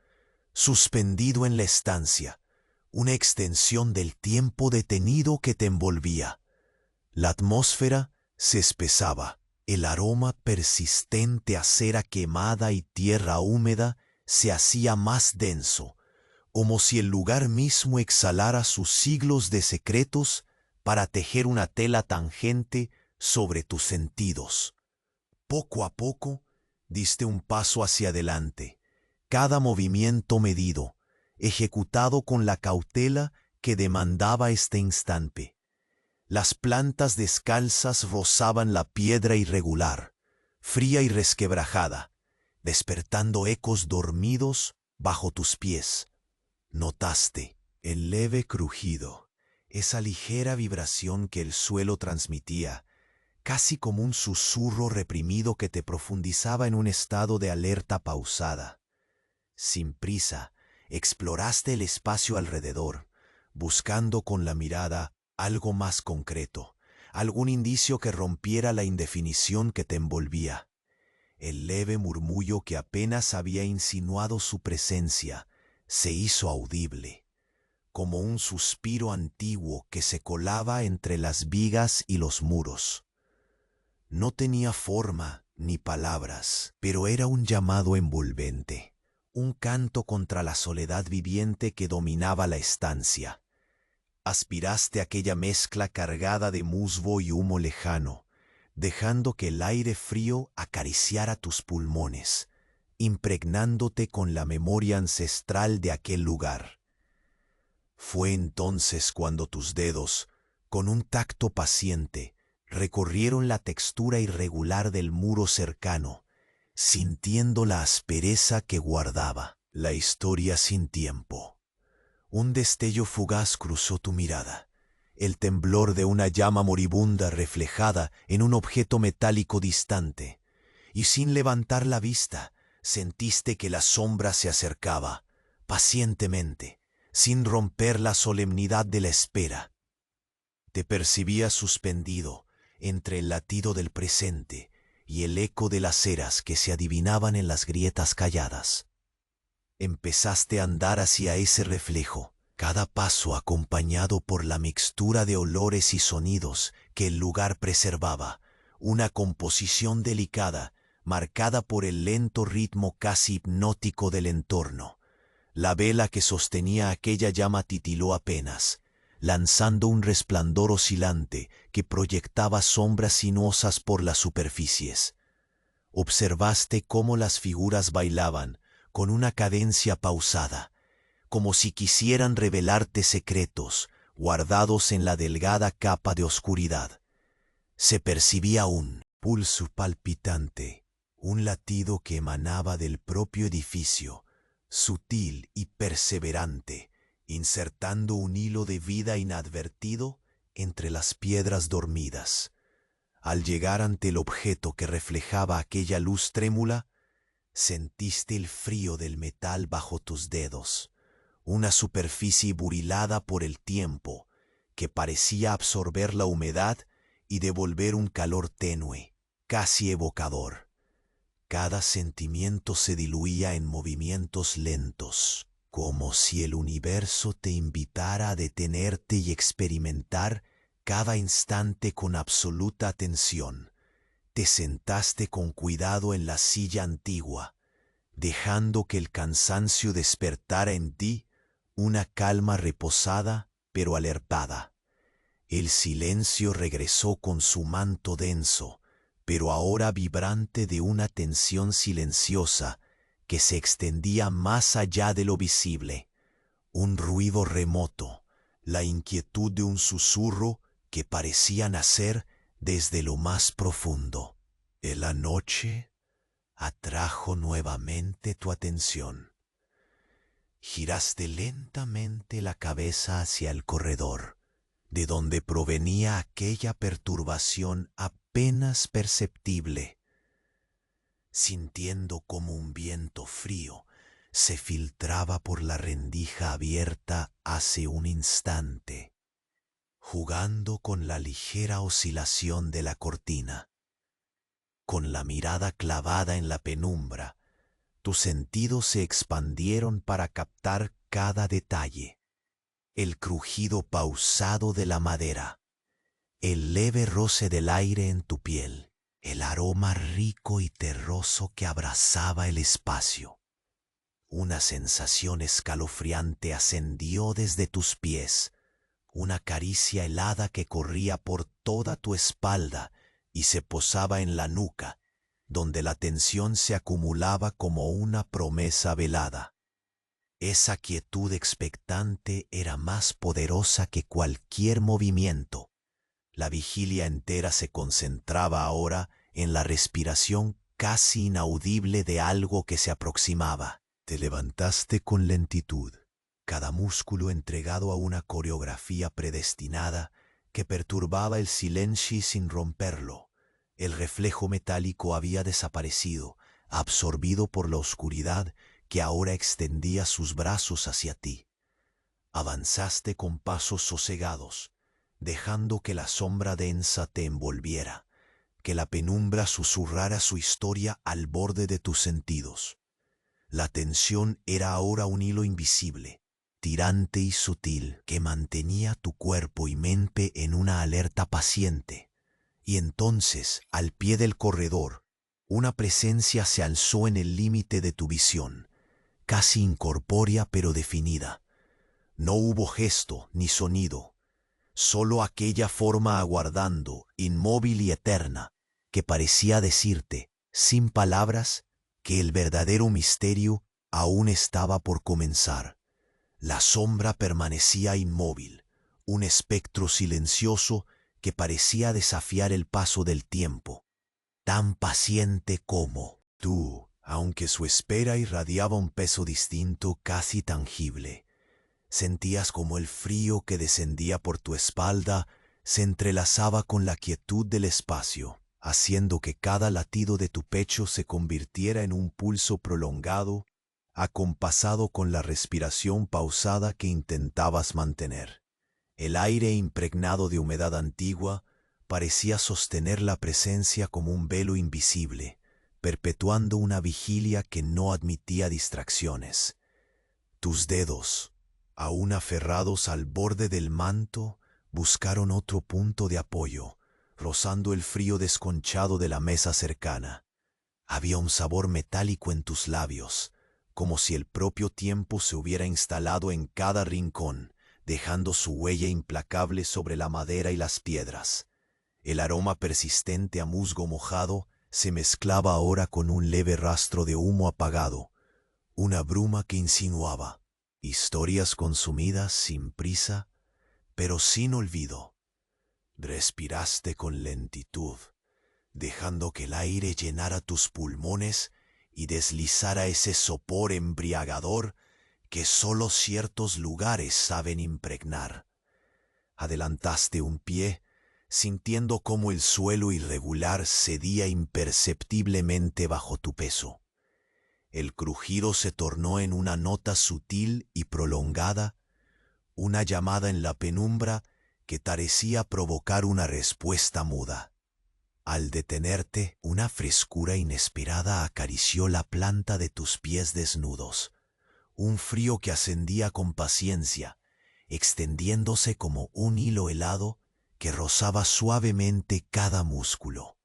suspendido en la estancia, una extensión del tiempo detenido que te envolvía. La atmósfera se espesaba, el aroma persistente a cera quemada y tierra húmeda se hacía más denso, como si el lugar mismo exhalara sus siglos de secretos para tejer una tela tangente sobre tus sentidos. Poco a poco diste un paso hacia adelante, cada movimiento medido, ejecutado con la cautela que demandaba este instante. Las plantas descalzas rozaban la piedra irregular, fría y resquebrajada, despertando ecos dormidos bajo tus pies. Notaste el leve crujido, esa ligera vibración que el suelo transmitía, casi como un susurro reprimido que te profundizaba en un estado de alerta pausada. Sin prisa, exploraste el espacio alrededor, buscando con la mirada algo más concreto, algún indicio que rompiera la indefinición que te envolvía. El leve murmullo que apenas había insinuado su presencia se hizo audible, como un suspiro antiguo que se colaba entre las vigas y los muros. No tenía forma ni palabras, pero era un llamado envolvente, un canto contra la soledad viviente que dominaba la estancia. Aspiraste aquella mezcla cargada de musgo y humo lejano, dejando que el aire frío acariciara tus pulmones, impregnándote con la memoria ancestral de aquel lugar. Fue entonces cuando tus dedos, con un tacto paciente, recorrieron la textura irregular del muro cercano, sintiendo la aspereza que guardaba la historia sin tiempo. Un destello fugaz cruzó tu mirada, el temblor de una llama moribunda reflejada en un objeto metálico distante, y sin levantar la vista, sentiste que la sombra se acercaba, pacientemente, sin romper la solemnidad de la espera. Te percibías suspendido entre el latido del presente y el eco de las eras que se adivinaban en las grietas calladas. Empezaste a andar hacia ese reflejo, cada paso acompañado por la mixtura de olores y sonidos que el lugar preservaba, una composición delicada, marcada por el lento ritmo casi hipnótico del entorno. La vela que sostenía aquella llama titiló apenas, lanzando un resplandor oscilante que proyectaba sombras sinuosas por las superficies. Observaste cómo las figuras bailaban con una cadencia pausada, como si quisieran revelarte secretos guardados en la delgada capa de oscuridad. Se percibía un pulso palpitante, un latido que emanaba del propio edificio, sutil y perseverante, insertando un hilo de vida inadvertido entre las piedras dormidas. Al llegar ante el objeto que reflejaba aquella luz trémula, sentiste el frío del metal bajo tus dedos, una superficie burilada por el tiempo que parecía absorber la humedad y devolver un calor tenue, casi evocador. Cada sentimiento se diluía en movimientos lentos, como si el universo te invitara a detenerte y experimentar cada instante con absoluta atención. Te sentaste con cuidado en la silla antigua, dejando que el cansancio despertara en ti una calma reposada pero alertada. El silencio regresó con su manto denso, pero ahora vibrante de una tensión silenciosa que se extendía más allá de lo visible. Un ruido remoto, la inquietud de un susurro que parecía nacer desde lo más profundo. La noche atrajo nuevamente tu atención. Giraste lentamente la cabeza hacia el corredor, de donde provenía aquella perturbación apenas perceptible, sintiendo como un viento frío se filtraba por la rendija abierta hace un instante, jugando con la ligera oscilación de la cortina. con la mirada clavada en la penumbra, tus sentidos se expandieron para captar cada detalle. El crujido pausado de la madera, el leve roce del aire en tu piel, el aroma rico y terroso que abrazaba el espacio. Una sensación escalofriante ascendió desde tus pies, una caricia helada que corría por toda tu espalda y se posaba en la nuca, donde la tensión se acumulaba como una promesa velada. Esa quietud expectante era más poderosa que cualquier movimiento. La vigilia entera se concentraba ahora en la respiración casi inaudible de algo que se aproximaba. Te levantaste con lentitud, cada músculo entregado a una coreografía predestinada que perturbaba el silencio sin romperlo. El reflejo metálico había desaparecido, absorbido por la oscuridad que ahora extendía sus brazos hacia ti. Avanzaste con pasos sosegados, dejando que la sombra densa te envolviera, que la penumbra susurrara su historia al borde de tus sentidos. La tensión era ahora un hilo invisible, tirante y sutil, que mantenía tu cuerpo y mente en una alerta paciente. Y entonces, al pie del corredor, una presencia se alzó en el límite de tu visión, casi incorpórea pero definida. No hubo gesto ni sonido, solo aquella forma aguardando, inmóvil y eterna, que parecía decirte, sin palabras, que el verdadero misterio aún estaba por comenzar. La sombra permanecía inmóvil, un espectro silencioso que parecía desafiar el paso del tiempo, tan paciente como tú, aunque su espera irradiaba un peso distinto, casi tangible. Sentías como el frío que descendía por tu espalda se entrelazaba con la quietud del espacio, haciendo que cada latido de tu pecho se convirtiera en un pulso prolongado, acompasado con la respiración pausada que intentabas mantener. El aire impregnado de humedad antigua parecía sostener la presencia como un velo invisible, perpetuando una vigilia que no admitía distracciones. Tus dedos, aún aferrados al borde del manto, buscaron otro punto de apoyo, rozando el frío desconchado de la mesa cercana. Había un sabor metálico en tus labios, como si el propio tiempo se hubiera instalado en cada rincón, dejando su huella implacable sobre la madera y las piedras. El aroma persistente a musgo mojado se mezclaba ahora con un leve rastro de humo apagado, una bruma que insinuaba historias consumidas sin prisa, pero sin olvido. Respiraste con lentitud, dejando que el aire llenara tus pulmones y deslizara ese sopor embriagador que solo ciertos lugares saben impregnar. Adelantaste un pie, sintiendo cómo el suelo irregular cedía imperceptiblemente bajo tu peso. El crujido se tornó en una nota sutil y prolongada, una llamada en la penumbra que parecía provocar una respuesta muda. Al detenerte, una frescura inesperada acarició la planta de tus pies desnudos, un frío que ascendía con paciencia, extendiéndose como un hilo helado que rozaba suavemente cada músculo.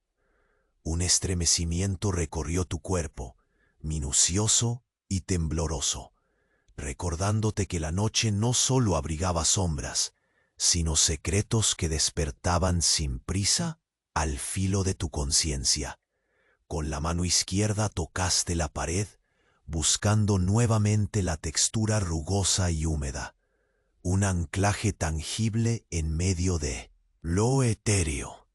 Un estremecimiento recorrió tu cuerpo, minucioso y tembloroso, recordándote que la noche no solo abrigaba sombras, sino secretos que despertaban sin prisa al filo de tu conciencia. Con la mano izquierda tocaste la pared, buscando nuevamente la textura rugosa y húmeda, un anclaje tangible en medio de lo etéreo.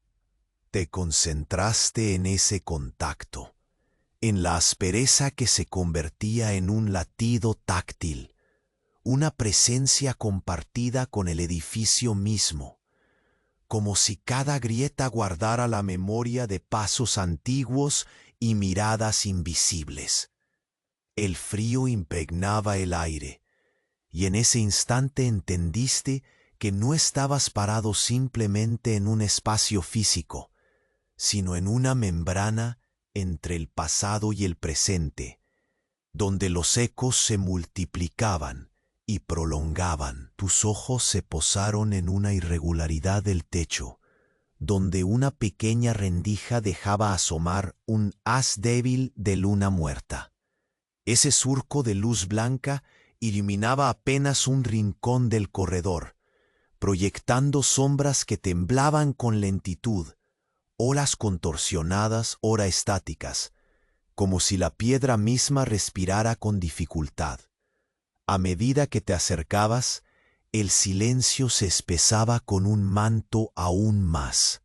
Te concentraste en ese contacto, en la aspereza que se convertía en un latido táctil, una presencia compartida con el edificio mismo, como si cada grieta guardara la memoria de pasos antiguos y miradas invisibles. El frío impregnaba el aire, y en ese instante entendiste que no estabas parado simplemente en un espacio físico, sino en una membrana entre el pasado y el presente, donde los ecos se multiplicaban y prolongaban. Tus ojos se posaron en una irregularidad del techo, donde una pequeña rendija dejaba asomar un haz débil de luna muerta. Ese surco de luz blanca iluminaba apenas un rincón del corredor, proyectando sombras que temblaban con lentitud, olas contorsionadas, ora estáticas, como si la piedra misma respirara con dificultad. A medida que te acercabas, el silencio se espesaba con un manto aún más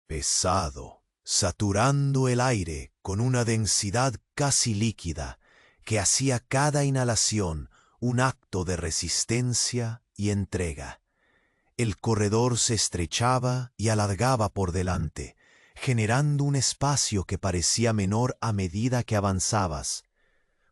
pesado, saturando el aire con una densidad casi líquida que hacía cada inhalación un acto de resistencia y entrega. El corredor se estrechaba y alargaba por delante, generando un espacio que parecía menor a medida que avanzabas,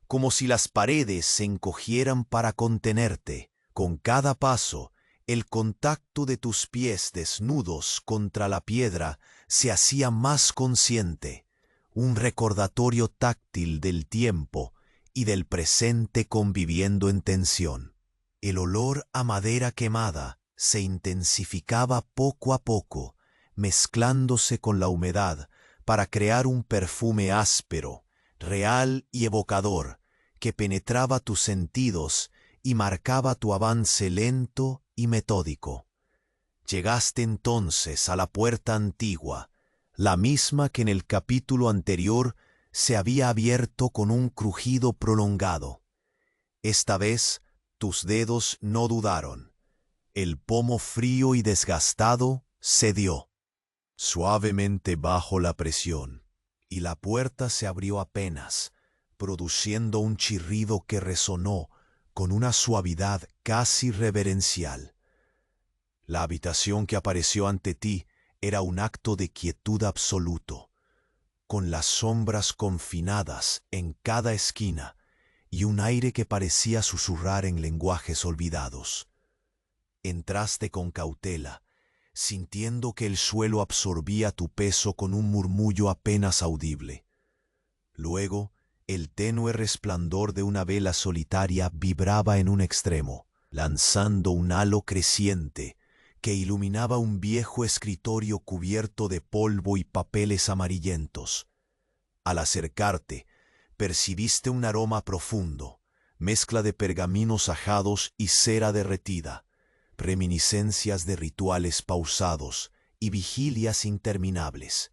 como si las paredes se encogieran para contenerte. Con cada paso, el contacto de tus pies desnudos contra la piedra se hacía más consciente, un recordatorio táctil del tiempo y del presente conviviendo en tensión. El olor a madera quemada se intensificaba poco a poco, mezclándose con la humedad para crear un perfume áspero, real y evocador, que penetraba tus sentidos y marcaba tu avance lento y metódico. Llegaste entonces a la puerta antigua, la misma que en el capítulo anterior se había abierto con un crujido prolongado. Esta vez tus dedos no dudaron. El pomo frío y desgastado cedió, suavemente bajo la presión, y la puerta se abrió apenas, produciendo un chirrido que resonó con una suavidad casi reverencial. La habitación que apareció ante ti era un acto de quietud absoluto, con las sombras confinadas en cada esquina y un aire que parecía susurrar en lenguajes olvidados. Entraste con cautela, sintiendo que el suelo absorbía tu peso con un murmullo apenas audible. Luego, el tenue resplandor de una vela solitaria vibraba en un extremo, lanzando un halo creciente que iluminaba un viejo escritorio cubierto de polvo y papeles amarillentos. Al acercarte, percibiste un aroma profundo, mezcla de pergaminos ajados y cera derretida, reminiscencias de rituales pausados y vigilias interminables.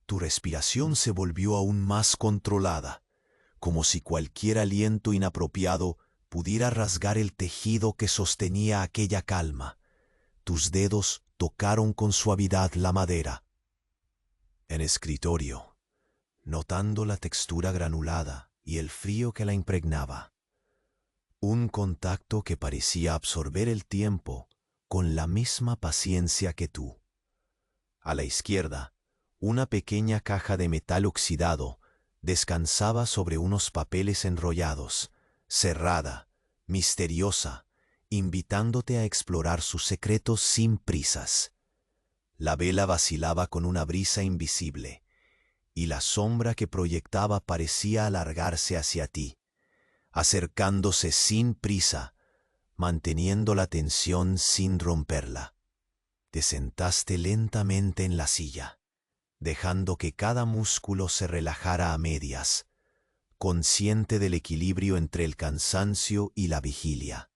Tu respiración se volvió aún más controlada, como si cualquier aliento inapropiado pudiera rasgar el tejido que sostenía aquella calma. Tus dedos tocaron con suavidad la madera. En escritorio, notando la textura granulada y el frío que la impregnaba. Un contacto que parecía absorber el tiempo con la misma paciencia que tú. A la izquierda, una pequeña caja de metal oxidado descansaba sobre unos papeles enrollados, cerrada, misteriosa, invitándote a explorar sus secretos sin prisas. La vela vacilaba con una brisa invisible, y la sombra que proyectaba parecía alargarse hacia ti, acercándose sin prisa, manteniendo la tensión sin romperla. Te sentaste lentamente en la silla, dejando que cada músculo se relajara a medias, consciente del equilibrio entre el cansancio y la vigilia.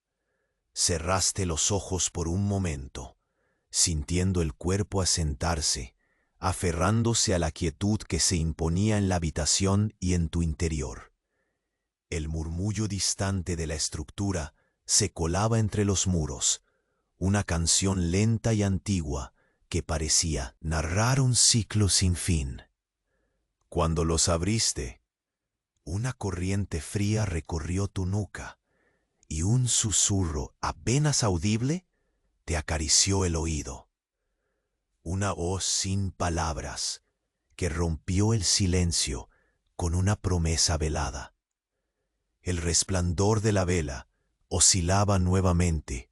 Cerraste los ojos por un momento, sintiendo el cuerpo asentarse, aferrándose a la quietud que se imponía en la habitación y en tu interior. El murmullo distante de la estructura se colaba entre los muros, una canción lenta y antigua que parecía narrar un ciclo sin fin. Cuando los abriste, una corriente fría recorrió tu nuca y un susurro apenas audible te acarició el oído. Una voz sin palabras que rompió el silencio con una promesa velada. El resplandor de la vela oscilaba nuevamente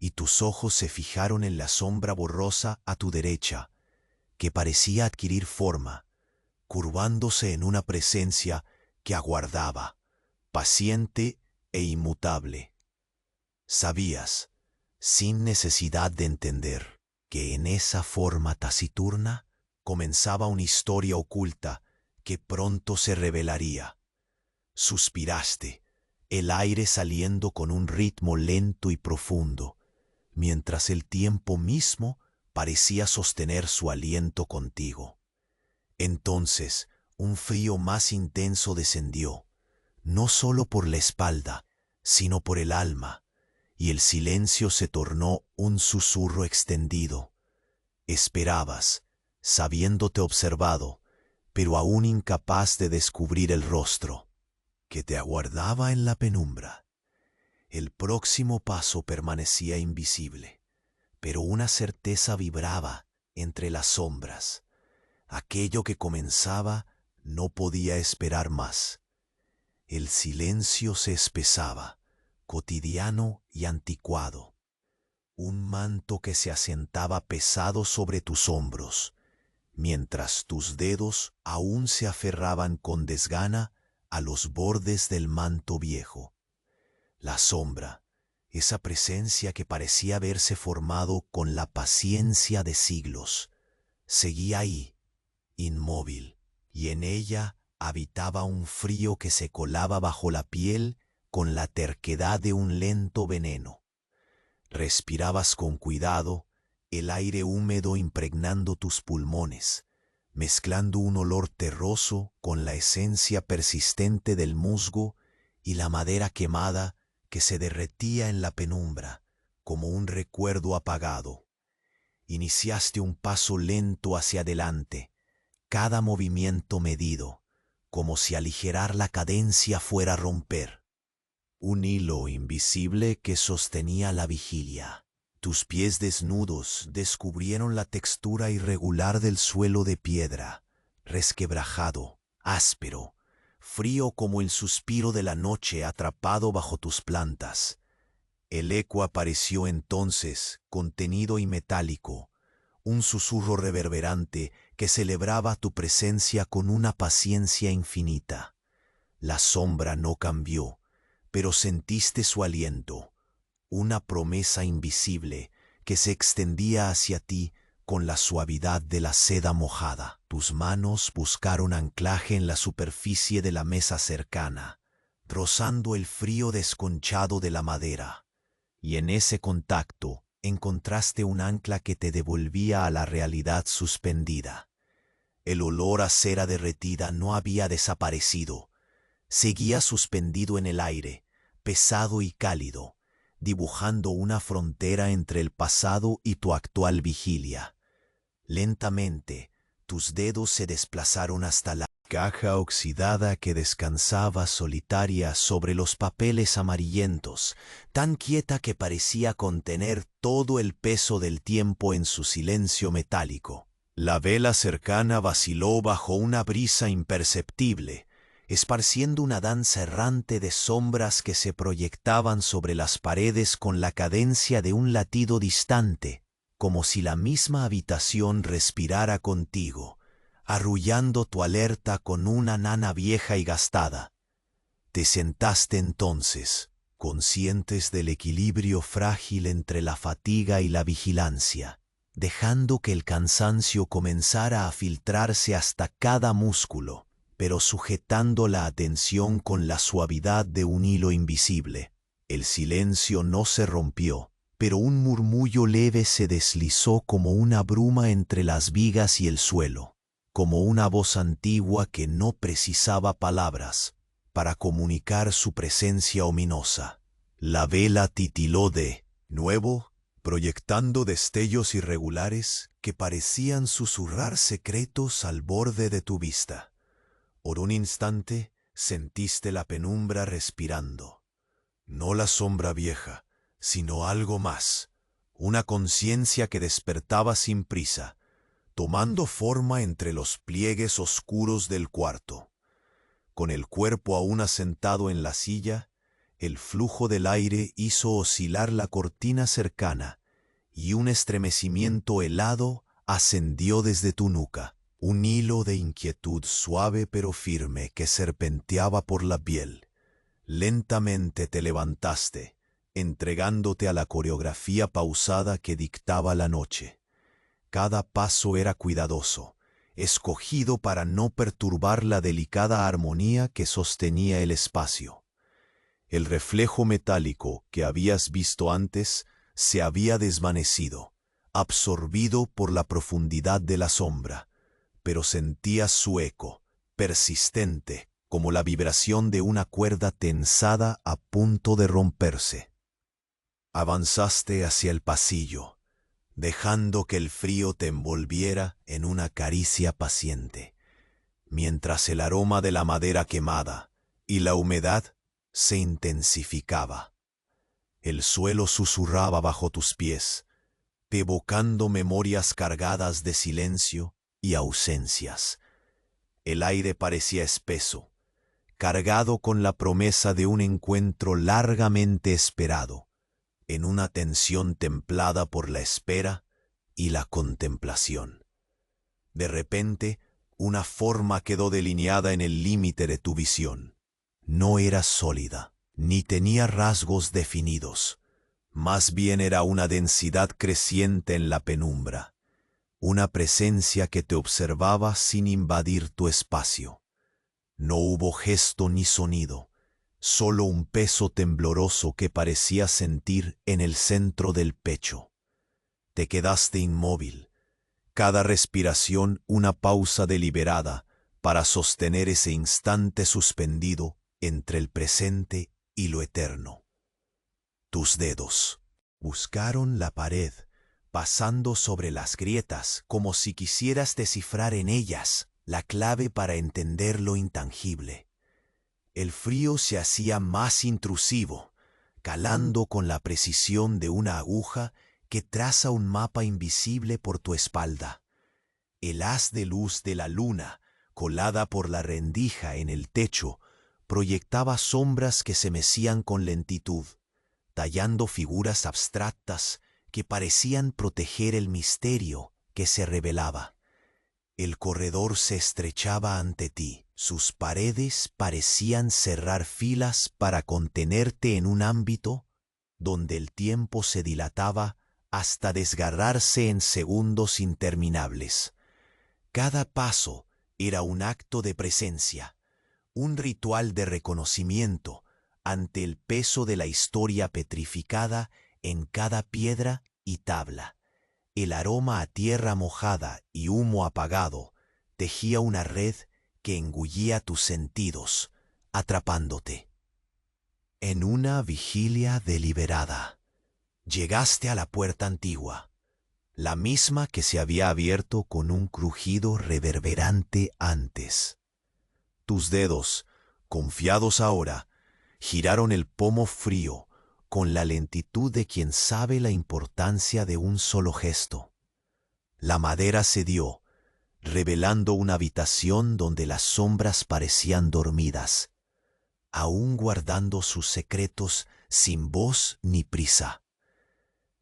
y tus ojos se fijaron en la sombra borrosa a tu derecha, que parecía adquirir forma, curvándose en una presencia que aguardaba, paciente e inmutable. Sabías, sin necesidad de entender, que en esa forma taciturna comenzaba una historia oculta que pronto se revelaría. Suspiraste, el aire saliendo con un ritmo lento y profundo, mientras el tiempo mismo parecía sostener su aliento contigo. Entonces, un frío más intenso descendió, no solo por la espalda, sino por el alma, y el silencio se tornó un susurro extendido. Esperabas, sabiéndote observado, pero aún incapaz de descubrir el rostro, que te aguardaba en la penumbra. El próximo paso permanecía invisible, pero una certeza vibraba entre las sombras. Aquello que comenzaba no podía esperar más. El silencio se espesaba, cotidiano y anticuado. Un manto que se asentaba pesado sobre tus hombros, mientras tus dedos aún se aferraban con desgana a los bordes del manto viejo. La sombra, esa presencia que parecía haberse formado con la paciencia de siglos, seguía ahí, inmóvil, y en ella habitaba un frío que se colaba bajo la piel con la terquedad de un lento veneno. Respirabas con cuidado, el aire húmedo impregnando tus pulmones, mezclando un olor terroso con la esencia persistente del musgo y la madera quemada que se derretía en la penumbra como un recuerdo apagado. Iniciaste un paso lento hacia adelante, cada movimiento medido, como si aligerar la cadencia fuera a romper. Un hilo invisible que sostenía la vigilia. Tus pies desnudos descubrieron la textura irregular del suelo de piedra, resquebrajado, áspero, frío como el suspiro de la noche atrapado bajo tus plantas. El eco apareció entonces, contenido y metálico, un susurro reverberante que celebraba tu presencia con una paciencia infinita. La sombra no cambió, pero sentiste su aliento, una promesa invisible que se extendía hacia ti con la suavidad de la seda mojada. Tus manos buscaron anclaje en la superficie de la mesa cercana, rozando el frío desconchado de la madera, y en ese contacto encontraste un ancla que te devolvía a la realidad suspendida. El olor a cera derretida no había desaparecido, seguía suspendido en el aire, pesado y cálido, dibujando una frontera entre el pasado y tu actual vigilia. Lentamente, tus dedos se desplazaron hasta la caja oxidada que descansaba solitaria sobre los papeles amarillentos, tan quieta que parecía contener todo el peso del tiempo en su silencio metálico. La vela cercana vaciló bajo una brisa imperceptible, esparciendo una danza errante de sombras que se proyectaban sobre las paredes con la cadencia de un latido distante, como si la misma habitación respirara contigo, arrullando tu alerta con una nana vieja y gastada. Te sentaste entonces, conscientes del equilibrio frágil entre la fatiga y la vigilancia, dejando que el cansancio comenzara a filtrarse hasta cada músculo, pero sujetando la atención con la suavidad de un hilo invisible. El silencio no se rompió, pero un murmullo leve se deslizó como una bruma entre las vigas y el suelo, como una voz antigua que no precisaba palabras para comunicar su presencia ominosa. La vela titiló de nuevo, proyectando destellos irregulares que parecían susurrar secretos al borde de tu vista. Por un instante sentiste la penumbra respirando. No la sombra vieja, sino algo más, una conciencia que despertaba sin prisa, tomando forma entre los pliegues oscuros del cuarto. Con el cuerpo aún asentado en la silla, el flujo del aire hizo oscilar la cortina cercana y un estremecimiento helado ascendió desde tu nuca. Un hilo de inquietud suave pero firme que serpenteaba por la piel. Lentamente te levantaste, entregándote a la coreografía pausada que dictaba la noche. Cada paso era cuidadoso, escogido para no perturbar la delicada armonía que sostenía el espacio. El reflejo metálico que habías visto antes se había desvanecido, absorbido por la profundidad de la sombra, pero sentías su eco, persistente, como la vibración de una cuerda tensada a punto de romperse. Avanzaste hacia el pasillo, dejando que el frío te envolviera en una caricia paciente, mientras el aroma de la madera quemada y la humedad se intensificaba. El suelo susurraba bajo tus pies, evocando memorias cargadas de silencio y ausencias. El aire parecía espeso, cargado con la promesa de un encuentro largamente esperado, en una tensión templada por la espera y la contemplación. De repente, una forma quedó delineada en el límite de tu visión. No era sólida, ni tenía rasgos definidos. Más bien era una densidad creciente en la penumbra, una presencia que te observaba sin invadir tu espacio. No hubo gesto ni sonido, solo un peso tembloroso que parecías sentir en el centro del pecho. Te quedaste inmóvil, cada respiración una pausa deliberada para sostener ese instante suspendido entre el presente y lo eterno. Tus dedos buscaron la pared, pasando sobre las grietas como si quisieras descifrar en ellas la clave para entender lo intangible. El frío se hacía más intrusivo, calando con la precisión de una aguja que traza un mapa invisible por tu espalda. El haz de luz de la luna, colada por la rendija en el techo, proyectaba sombras que se mecían con lentitud, tallando figuras abstractas que parecían proteger el misterio que se revelaba. El corredor se estrechaba ante ti. Sus paredes parecían cerrar filas para contenerte en un ámbito donde el tiempo se dilataba hasta desgarrarse en segundos interminables. Cada paso era un acto de presencia, un ritual de reconocimiento ante el peso de la historia petrificada en cada piedra y tabla. El aroma a tierra mojada y humo apagado tejía una red que engullía tus sentidos, atrapándote. En una vigilia deliberada, llegaste a la puerta antigua, la misma que se había abierto con un crujido reverberante antes. Tus dedos, confiados ahora, giraron el pomo frío con la lentitud de quien sabe la importancia de un solo gesto. La madera cedió, revelando una habitación donde las sombras parecían dormidas, aún guardando sus secretos sin voz ni prisa.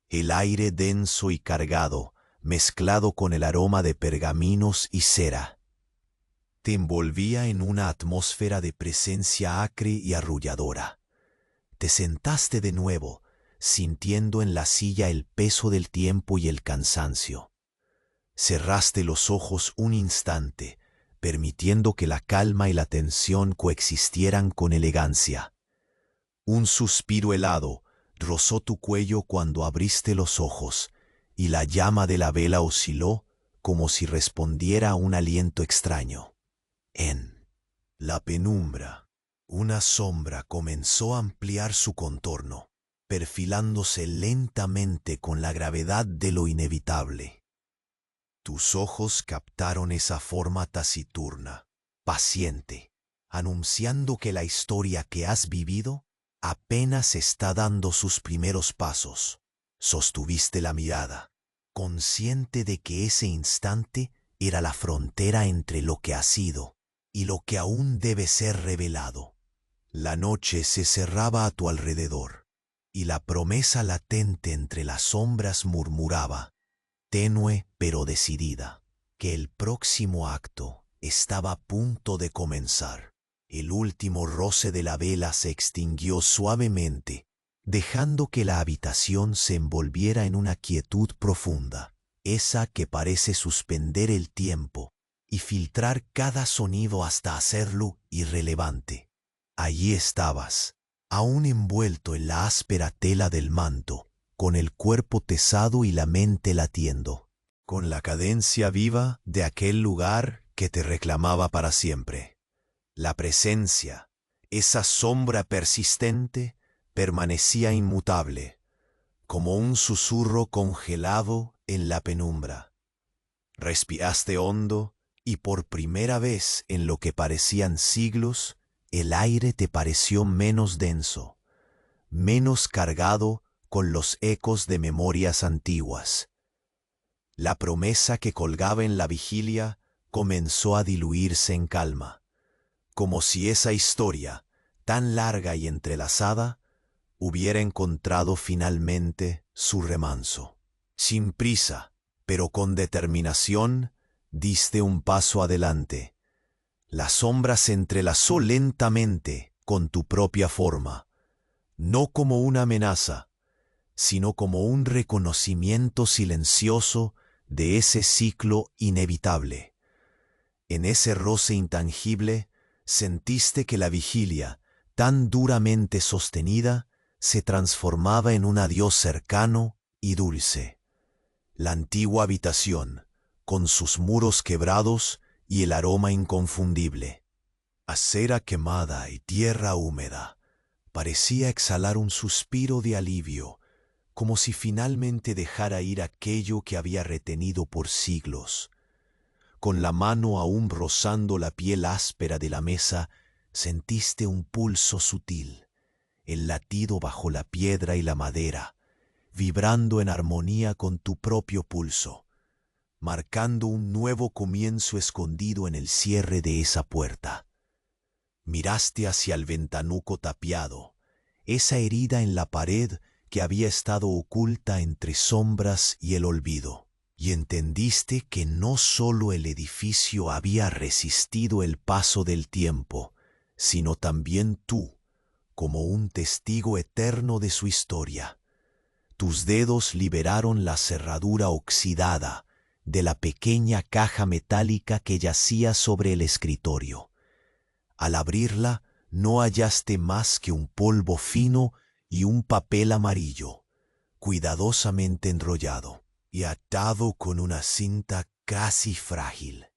El aire denso y cargado, mezclado con el aroma de pergaminos y cera, te envolvía en una atmósfera de presencia acre y arrulladora. Te sentaste de nuevo, sintiendo en la silla el peso del tiempo y el cansancio. Cerraste los ojos un instante, permitiendo que la calma y la tensión coexistieran con elegancia. Un suspiro helado rozó tu cuello cuando abriste los ojos, y la llama de la vela osciló como si respondiera a un aliento extraño. En la penumbra, una sombra comenzó a ampliar su contorno, perfilándose lentamente con la gravedad de lo inevitable. Tus ojos captaron esa forma taciturna, paciente, anunciando que la historia que has vivido apenas está dando sus primeros pasos. Sostuviste la mirada, consciente de que ese instante era la frontera entre lo que ha sido y lo que aún debe ser revelado. La noche se cerraba a tu alrededor, y la promesa latente entre las sombras murmuraba, tenue pero decidida. que el próximo acto estaba a punto de comenzar. El último roce de la vela se extinguió suavemente, dejando que la habitación se envolviera en una quietud profunda, esa que parece suspender el tiempo y filtrar cada sonido hasta hacerlo irrelevante. Allí estabas, aún envuelto en la áspera tela del manto, con el cuerpo tesado y la mente latiendo, con la cadencia viva de aquel lugar que te reclamaba para siempre. La presencia, esa sombra persistente, permanecía inmutable, como un susurro congelado en la penumbra. Respiraste hondo y por primera vez en lo que parecían siglos, el aire te pareció menos denso, menos cargado con los ecos de memorias antiguas. La promesa que colgaba en la vigilia comenzó a diluirse en calma, como si esa historia, tan larga y entrelazada, hubiera encontrado finalmente su remanso. Sin prisa, pero con determinación, diste un paso adelante. La sombra se entrelazó lentamente con tu propia forma, no como una amenaza, sino como un reconocimiento silencioso de ese ciclo inevitable. En ese roce intangible, sentiste que la vigilia, tan duramente sostenida, se transformaba en un adiós cercano y dulce. La antigua habitación, con sus muros quebrados y el aroma inconfundible, acera quemada y tierra húmeda, parecía exhalar un suspiro de alivio, como si finalmente dejara ir aquello que había retenido por siglos. Con la mano aún rozando la piel áspera de la mesa, sentiste un pulso sutil, el latido bajo la piedra y la madera, vibrando en armonía con tu propio pulso, marcando un nuevo comienzo escondido en el cierre de esa puerta. Miraste hacia el ventanuco tapiado, esa herida en la pared que había estado oculta entre sombras y el olvido, y entendiste que no solo el edificio había resistido el paso del tiempo, sino también tú, como un testigo eterno de su historia. Tus dedos liberaron la cerradura oxidada de la pequeña caja metálica que yacía sobre el escritorio. Al abrirla, no hallaste más que un polvo fino y un papel amarillo, cuidadosamente enrollado y atado con una cinta casi frágil.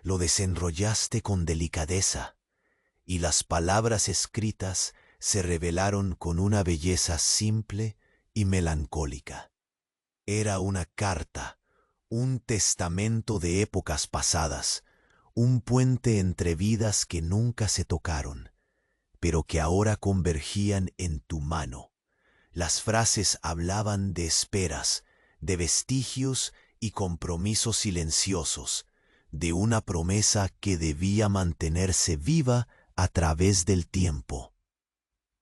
Lo desenrollaste con delicadeza, y las palabras escritas se revelaron con una belleza simple y melancólica. Era una carta, un testamento de épocas pasadas, un puente entre vidas que nunca se tocaron, pero que ahora convergían en tu mano. Las frases hablaban de esperas, de vestigios y compromisos silenciosos, de una promesa que debía mantenerse viva a través del tiempo,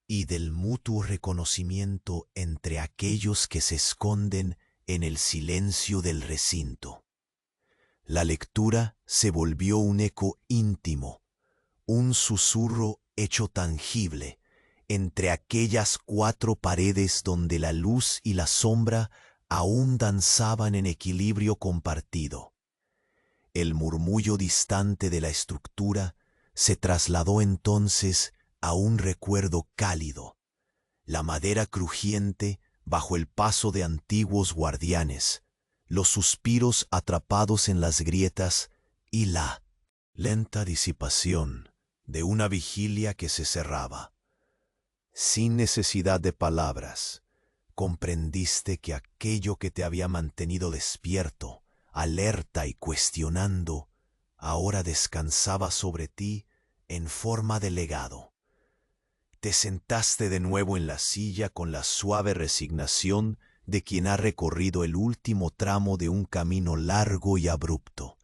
y del mutuo reconocimiento entre aquellos que se esconden en el silencio del recinto. La lectura se volvió un eco íntimo, un susurro hecho tangible entre aquellas cuatro paredes donde la luz y la sombra aún danzaban en equilibrio compartido. El murmullo distante de la estructura se trasladó entonces a un recuerdo cálido, la madera crujiente bajo el paso de antiguos guardianes, los suspiros atrapados en las grietas y la lenta disipación de una vigilia que se cerraba. Sin necesidad de palabras, comprendiste que aquello que te había mantenido despierto, alerta y cuestionando, ahora descansaba sobre ti en forma de legado. Te sentaste de nuevo en la silla con la suave resignación de quien ha recorrido el último tramo de un camino largo y abrupto.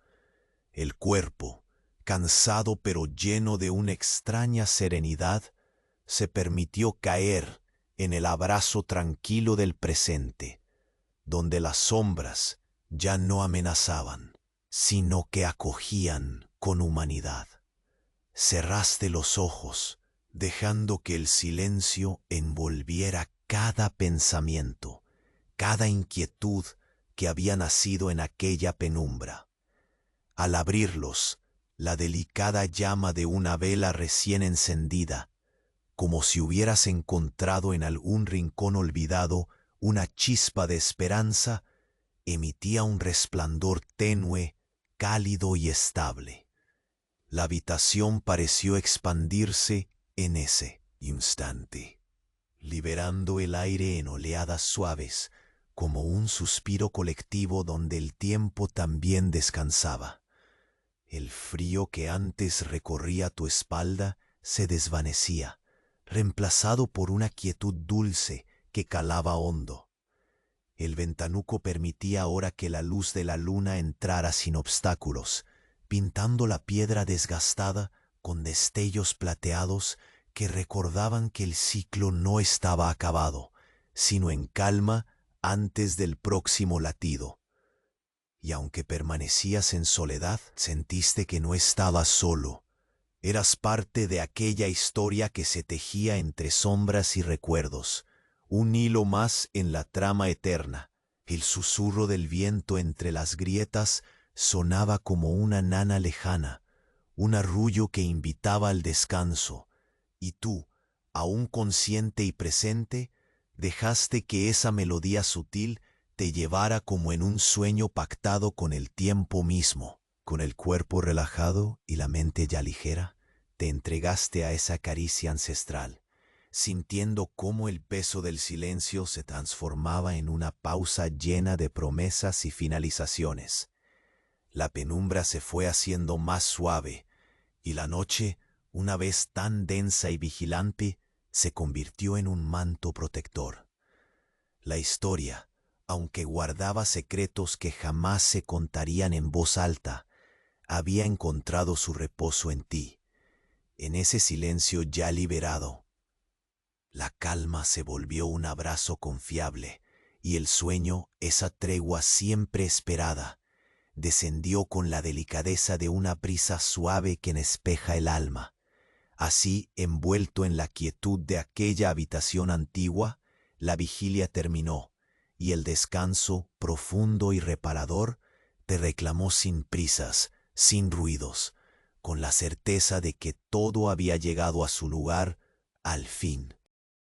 El cuerpo, cansado pero lleno de una extraña serenidad, se permitió caer en el abrazo tranquilo del presente, donde las sombras ya no amenazaban. sino que acogían con humanidad. Cerraste los ojos, dejando que el silencio envolviera cada pensamiento, cada inquietud que había nacido en aquella penumbra. Al abrirlos, la delicada llama de una vela recién encendida, como si hubieras encontrado en algún rincón olvidado una chispa de esperanza, emitía un resplandor tenue, cálido y estable. La habitación pareció expandirse en ese instante, liberando el aire en oleadas suaves, como un suspiro colectivo donde el tiempo también descansaba. El frío que antes recorría tu espalda se desvanecía, reemplazado por una quietud dulce que calaba hondo. El ventanuco permitía ahora que la luz de la luna entrara sin obstáculos, pintando la piedra desgastada con destellos plateados que recordaban que el ciclo no estaba acabado, sino en calma antes del próximo latido. Y aunque permanecías en soledad, sentiste que no estabas solo. Eras parte de aquella historia que se tejía entre sombras y recuerdos, un hilo más en la trama eterna. El susurro del viento entre las grietas sonaba como una nana lejana, un arrullo que invitaba al descanso, y tú, aún consciente y presente, dejaste que esa melodía sutil te llevara como en un sueño pactado con el tiempo mismo. Con el cuerpo relajado y la mente ya ligera, te entregaste a esa caricia ancestral, sintiendo cómo el peso del silencio se transformaba en una pausa llena de promesas y finalizaciones. La penumbra se fue haciendo más suave, y la noche, una vez tan densa y vigilante, se convirtió en un manto protector. La historia, aunque guardaba secretos que jamás se contarían en voz alta, había encontrado su reposo en ti. En ese silencio ya liberado, la calma se volvió un abrazo confiable, y el sueño, esa tregua siempre esperada, descendió con la delicadeza de una brisa suave que despeja el alma. Así, envuelto en la quietud de aquella habitación antigua, la vigilia terminó, y el descanso, profundo y reparador, te reclamó sin prisas, sin ruidos, con la certeza de que todo había llegado a su lugar al fin.